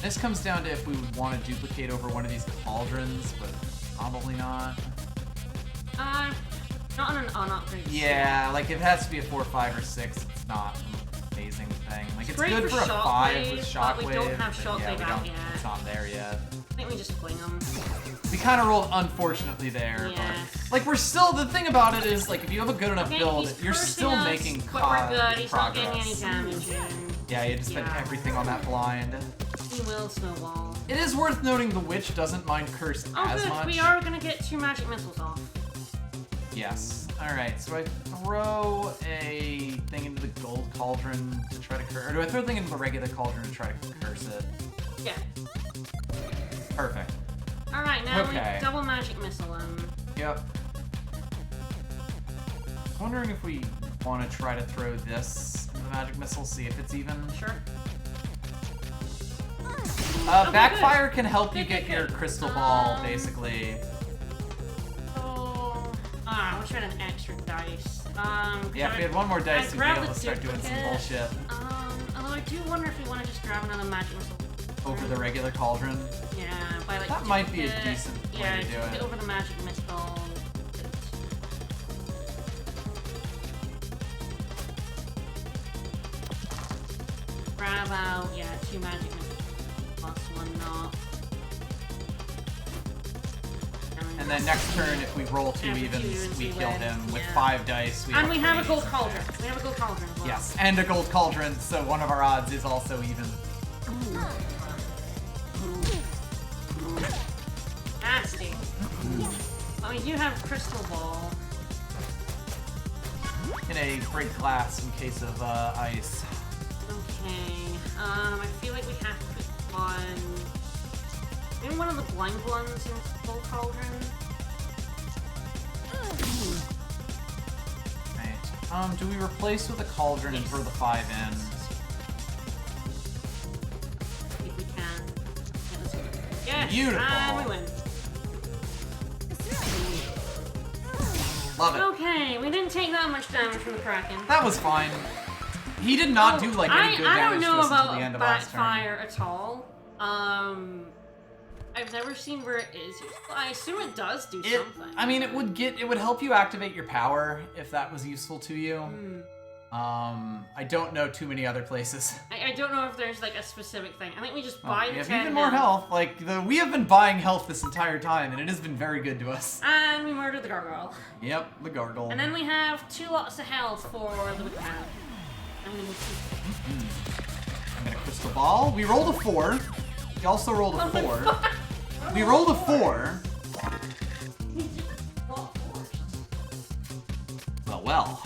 This comes down to if we would want to duplicate over one of these cauldrons, but probably not. Not on an unupgraded. Yeah, like if it has to be a 4, 5, or 6, it's not an amazing thing. Like it's great good for for a 5 with Shockwave, Shockwave, but we don't have but Shockwave yeah, we out don't, yet. it's not there yet. I think we just fling them. We kind of rolled unfortunately there, Yes. but like we're still, the thing about it is like if you have a good enough Okay, build, he's you're cursing still us, making but we're good. He's not progress. getting any damage in. Yeah, you had to spend Yeah. everything on that blind. He will snowball. It is worth noting the witch doesn't mind curse Oh as good, much. we are gonna get 2 magic missiles off. Yes. Alright, so I throw a thing into the gold cauldron to try to curse, or do I throw a thing into the regular cauldron to try to curse it? Yeah. Perfect. Alright, now Okay. we double magic missile him. Yep. Wondering if we want to try to throw this into the magic missile, see if it's even. Sure. Okay, Backfire can help you Good, get good, your good. crystal ball, basically. So, we'll try an extra dice. Yeah, if we had one more dice, we'd be grab able the to start doing some duplicate. bullshit. Although I do wonder if we want to just grab another magic missile. Over the regular cauldron. Yeah, by like That might be a duplicate. decent way Yeah, to do duplicate it. over the magic missile. Grab out, yeah, 2 magic missiles. Plus 1 not. And then next turn, if we roll 2 After 2 evens, evens, we we kill win. him with Yeah. 5 dice. And we have a gold 3 cauldron. there. We have a gold cauldron as well. Yes, and a gold cauldron, so one of our odds is also even. Nasty. Well, we do have crystal ball. In a break glass in case of ice. Okay. I feel like we have to put one. Maybe one of the blind ones in the gold cauldron. Right. Do we replace with a cauldron and Yes. throw the 5 in? If we can. Yeah, let's do it. Yes! Beautiful. And we win. Love it. Okay, we didn't take that much damage from the Kraken. That was fine. He did not do like any good I damage don't know to us until about the end of last turn. backfire at all. I've never seen where it is useful. I assume it does do something. I mean, it would help you activate your power if that was useful to you. I don't know too many other places. I don't know if there's like a specific thing. I think we just buy We the have 10 even more health. Like we have been buying health this entire time, and it has been very good to us. And we murder the gargoyle. Yep, the gargle. And then we have 2 lots of health for the wicked man. I'm I'm gonna crystal ball. We rolled a 4. We also rolled a 4. We rolled a 4. Well.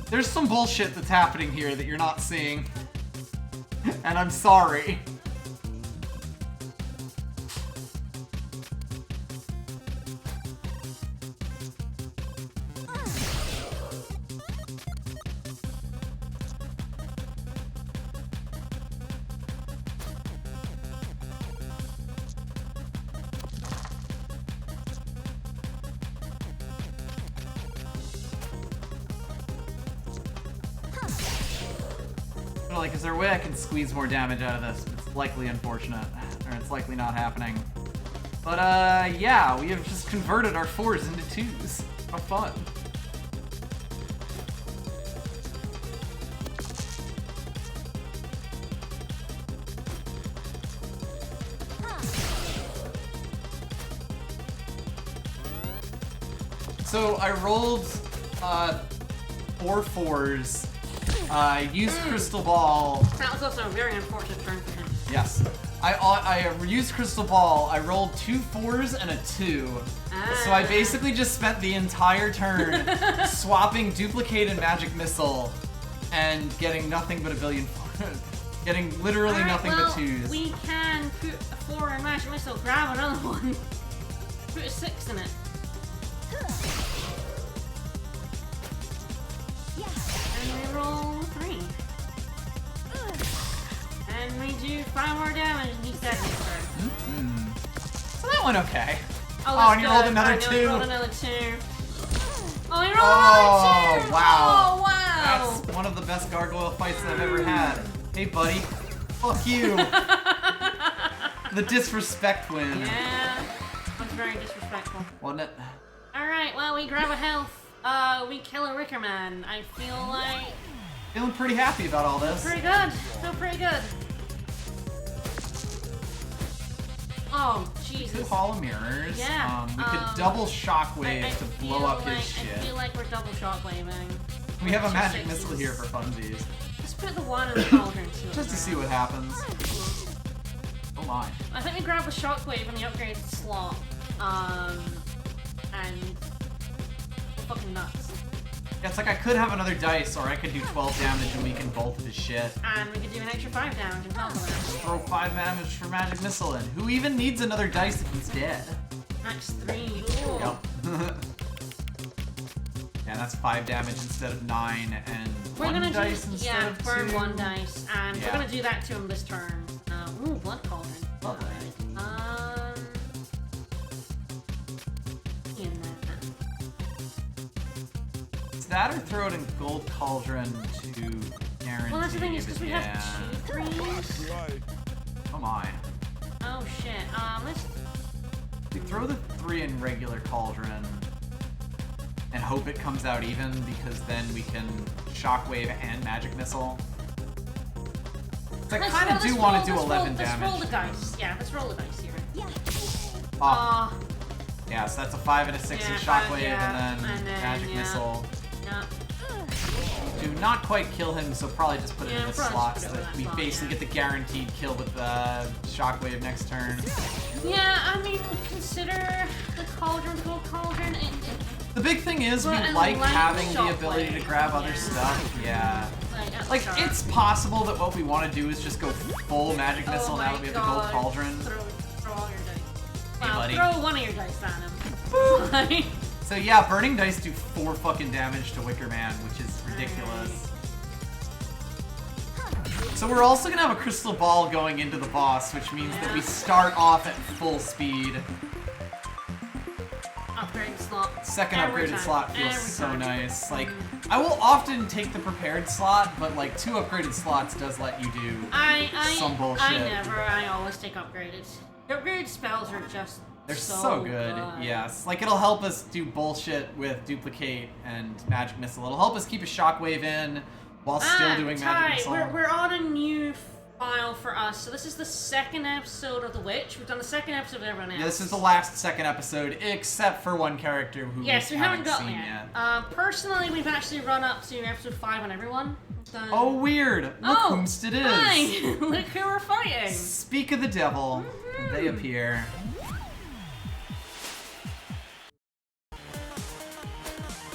There's some bullshit that's happening here that you're not seeing. And I'm sorry. like, is there a way I can squeeze more damage out of this? It's likely unfortunate, or it's likely not happening. But, yeah, we have just converted our 4s into 2s. How fun. So I rolled 4 4s, used Crystal Ball. That was also a very unfortunate turn for him. Yes. I used Crystal Ball, I rolled 2 4s and a 2. So I basically just spent the entire turn swapping Duplicate and Magic Missile and getting nothing but a billion getting literally nothing but 2s. We can put a 4 in Magic Missile, grab another one, put a 6 in it. And we roll 3. And we do 5 more damage and he's dead next turn. So that went okay. Oh, and you rolled another 2. He rolled another 2. Oh, he rolled another 2! Wow. Oh, wow! That's one of the best gargoyle fights that I've ever had. Hey, buddy. Fuck you. The disrespect win. Yeah. That was very disrespectful. Wasn't it? Alright, well, we grab a health. We kill a Wicker Man. I feel like... Feeling pretty happy about all this. Pretty good. Feel pretty good. Oh, Jesus. 2 Hall of Mirrors. Yeah. We could double Shockwave I to blow up his I shit. feel like we're double shockwaving. We have a Magic 6s. Missile here for funsies. Let's put the 1 in the cauldron too. Just to see what happens. Oh my. I think we grab a shockwave in the upgraded slot. And we're fucking nuts. Yeah, it's like I could have another dice, or I could do 12 damage and weaken both of his shit. And we could do an extra 5 damage on top of that. Throw 5 damage for Magic Missile in. Who even needs another dice if he's dead? Max 3. Ooh. Yep. Yeah, that's 5 damage instead of 9, and We're 1 gonna dice do, instead of 2. burn 1 dice, and Yeah. we're gonna do that to him this turn. Ooh, Blood Cauldron. Lovely. In that. It's that or throw it in Gold Cauldron to guarantee. Well, that's the thing is because we have 2 3s. Oh my. Oh shit. Let's. We throw the 3 in regular Cauldron and hope it comes out even, because then we can Shockwave and Magic Missile. So I kind of do want to do 11 damage. Let's roll the dice. Yeah, let's roll the dice here. Oh. Yeah, so that's a 5 and a 6 in Shockwave, yeah, and then Magic Missile. Yeah. Do not quite kill him, so probably just put it Yeah, in the probably slot just so put it in that that we slot, basically get the guaranteed kill with the Shockwave next turn. Yeah, I mean, consider the Cauldron Gold Cauldron. The big thing is we But like like having the Shockwave. ability to grab other stuff. Yeah. Like, Sharp. it's possible that what we want to do is just go full Magic Missile now that we have the Gold Cauldron. Throw all your dice. Hey, buddy. Throw one of your dice at him. So yeah, burning dice do 4 fucking damage to Wicker Man, which is ridiculous. So we're also gonna have a Crystal Ball going into the boss, which means that we start off at full speed. Upgrade slot. Second Every upgraded time. slot feels Every so time. nice. Like, I will often take the prepared slot, but like 2 upgraded slots does let you do some bullshit. I always take upgraded. The upgraded spells are just They're so good. Yes. Like, it'll help us do bullshit with Duplicate and Magic Missile. It'll help us keep a Shockwave in while still doing Magic Missile. We're on a new file for us. So this is the 2nd episode of The Witch. We've done the 2nd episode of everyone else. Yeah, this is the last 2nd episode, except for one character who we haven't gotten seen yet. yet. Personally, we've actually run up to episode 5 on everyone. So... Oh, weird! Look whomst it is! Hi! Look who we're fighting! Speak of the devil. They appear.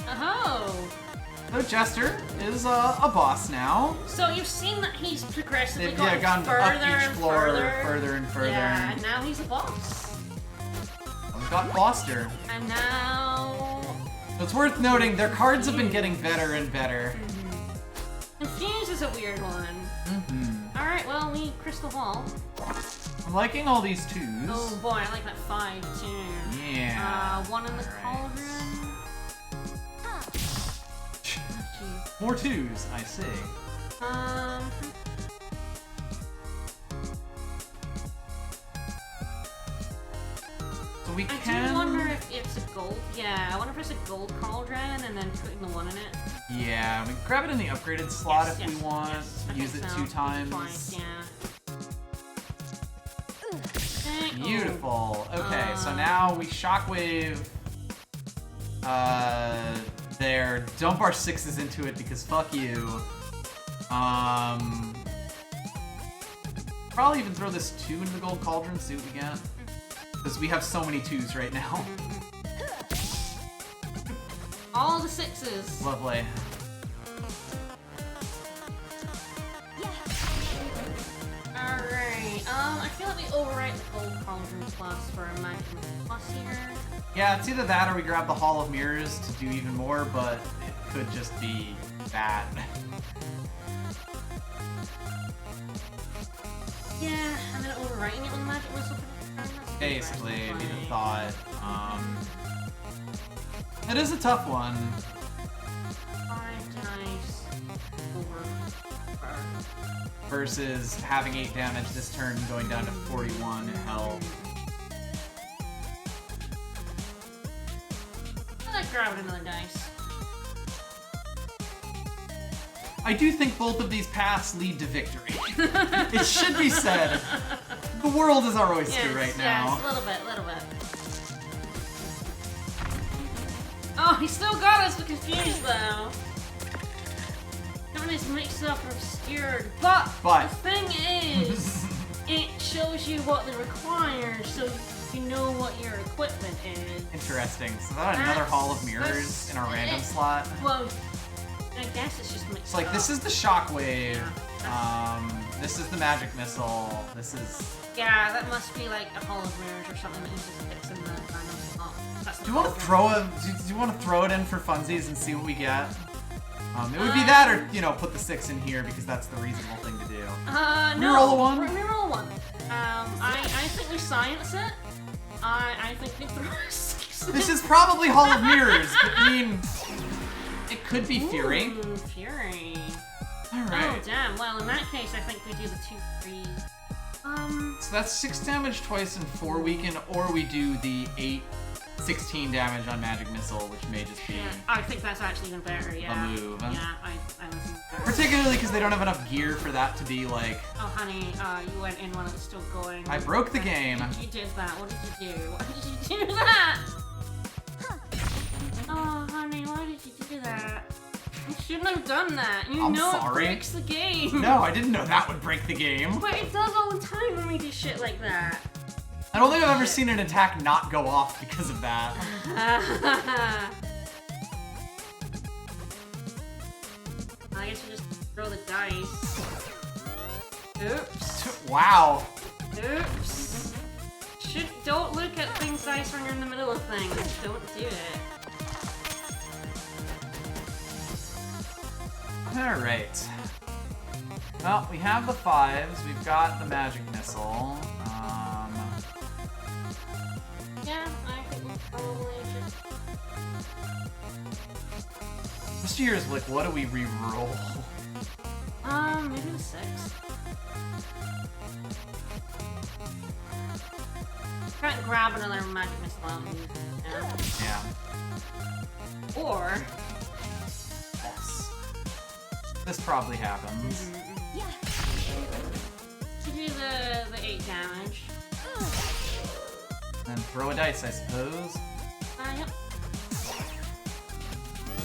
Oh! So Jester is a boss now. So you've seen that he's progressively They've gotten gone up further each and floor, further and further. Yeah, and now he's a boss. We've got Foster. And now... So it's worth noting their cards have been getting better and better. Confuse is a weird one. Alright, well, we Crystal Ball. I'm liking all these 2s. Oh boy, I like that 5 too. Yeah. 1 in the cauldron. More 2s, I see. we I can... do wonder if it's a gold. Yeah, I wonder if it's a gold cauldron and then putting the one in it. Yeah, we can grab it in the upgraded slot if we want. Yes, I Use think it so. 2 times. Twice, yeah. Beautiful. Okay, so now we shockwave there, dump our 6s into it because fuck you. Probably even throw this 2 into the gold cauldron, see what we get. Because we have so many 2s right now. All the 6s. Lovely. Alright, I feel like we overwrite the gold cauldron plus for a maximum plus here. Yeah, it's either that or we grab the Hall of Mirrors to do even more, but it could just be bad. Yeah, and then overwriting it with magic missile. Basically, would be the thought. It is a tough one. 5 dice over. Versus having 8 damage this turn and going down to 41 health. I like grabbing another dice. I do think both of these paths lead to victory. It should be said. The world is our oyster right now. Yes, a little bit. Oh, he still got us confused though. Everything's mixed up and obscured. But the thing is, it shows you what they require, so you know what your equipment is. Interesting. So that another Hall of Mirrors in our random slot. Well, I guess it's just mixed So like up. this is the shockwave. This is the magic missile. This is. Yeah, that must be like a Hall of Mirrors or something that you just fix in the random slot. Do you want to throw a? Do you want to throw it in for funsies and see what we get? It would be that, or put the 6 in here because that's the reasonable thing to do. No. Reroll a 1. Reroll a 1. I think we science it. I think we throw a 6. This is probably Hall of Mirrors, but I mean, it could be Fury. Ooh, Fury. All right. Oh damn. Well, in that case, I think we do the 2/3. So that's 6 damage twice and 4 weaken, or we do the 16 damage on Magic Missile, which may just be I think that's actually even better, yeah. a move. Yeah, I think better. Particularly because they don't have enough gear for that to be like... Oh, honey, you went in when it was still going. I broke the game. You did that. What did you do? Why did you do that? Oh, honey, why did you do that? You shouldn't have done that. You know sorry. It breaks the game. No, I didn't know that would break the game. But it does all the time when we do shit like that. I don't think I've ever seen an attack not go off because of that. I guess you just throw the dice. Oops. Wow. Oops. Don't look at things dice when you're in the middle of things. Don't do it. Alright. Well, we have the 5s. We've got the Magic Missile. Yeah, I think we probably should. This year's like, what do we re-roll? Maybe the 6. Try and grab another magic missile out and use it. Yeah. Or... Yes. This probably happens. To do the 8 damage. And throw a dice, I suppose. Yep.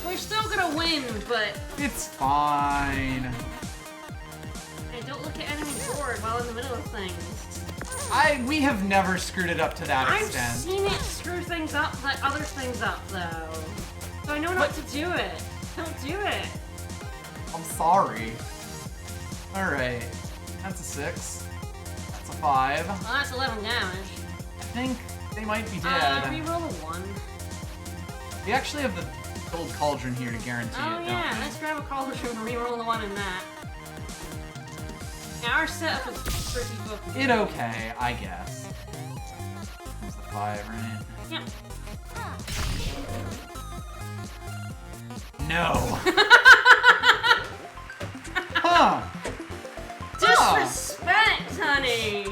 We're still gonna win, but... It's fine. Hey, don't look at enemy board while in the middle of things. We have never screwed it up to that I've extent. seen it screw things up, like other things up, though. So I know not to do it. Don't do it. I'm sorry. Alright. That's a 6. That's a 5. Well, that's 11 damage. I think they might be dead. Reroll a 1. We actually have the gold cauldron here to guarantee Oh it, yeah, don't we? let's grab a cauldron and reroll the 1 in that. Yeah, our setup is pretty good. It okay, I guess. That was the 5, right? Yep. No! Huh! Disrespect, honey!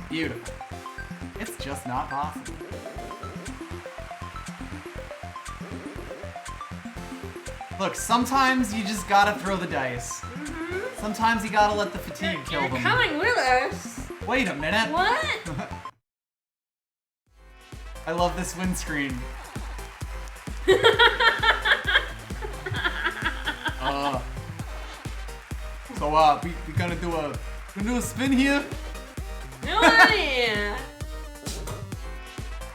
Beautiful. It's just not possible. Look, sometimes you just gotta throw the dice. Sometimes you gotta let the fatigue kill them. You're coming with us. Wait a minute. What? I love this windscreen. We gonna do a spin here? No idea.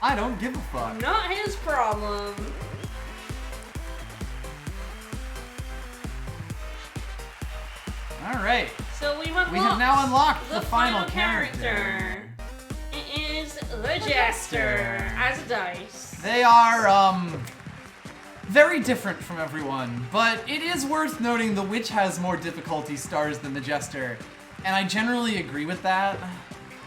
I don't give a fuck. Not his problem. Alright. So we have now unlocked the final character. It is the Jester as a dice. They are, very different from everyone, but it is worth noting the Witch has more difficulty stars than the Jester, and I generally agree with that.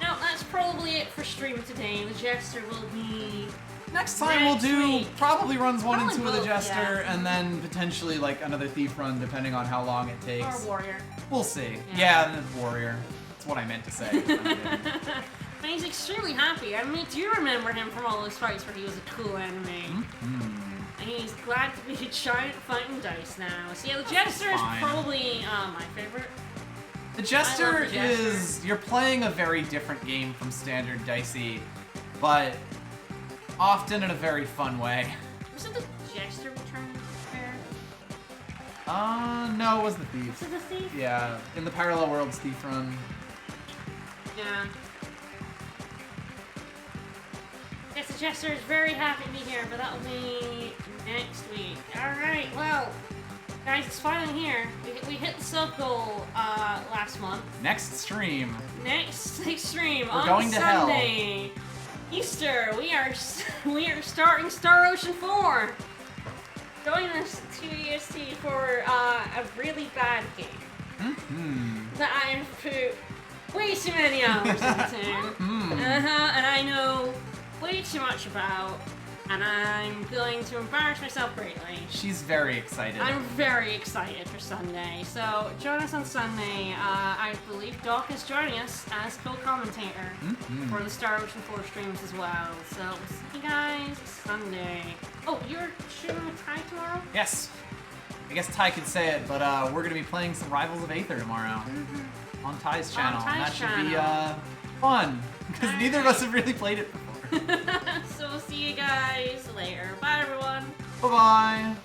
No, that's probably it for stream today. The Jester will be... Next time we'll do probably runs 1 and 2 of the both, Jester, yeah. and then potentially like another Thief run, depending on how long it takes. Or Warrior. We'll see. Yeah, the Warrior. That's what I meant to say. But he's extremely happy. I mean, do you remember him from all those fights where he was a cool enemy? And he's glad to be a giant fighting dice now. So yeah, the Jester is probably my favorite. The Jester the Jester. is... You're playing a very different game from standard Dicey, but often in a very fun way. Was it the Jester returning there? No, it was the Thief. Was it the Thief? Yeah, in the Parallel Worlds Thief run. Yeah. Yes, the Jester is very happy to be here, but that'll be next week. Alright, well, guys, it's finally here. We hit the sub goal last month. Next stream. Next stream We're on going to Sunday. Easter, we are starting Star Ocean 4. Going to EST for a really bad game. That I have put way too many hours into. And I know way too much about, and I'm going to embarrass myself greatly. She's very excited. I'm very excited for Sunday. So join us on Sunday. I believe Doc is joining us as co-commentator for the Star Ocean 4 streams as well. So we'll see you guys Sunday. Oh, you're shooting with Ty tomorrow? Yes. I guess Ty could say it, but we're going to be playing some Rivals of Aether tomorrow on Ty's channel. And that should be fun, because neither of us have really played it before. So we'll see you guys later. Bye, everyone. Bye-bye.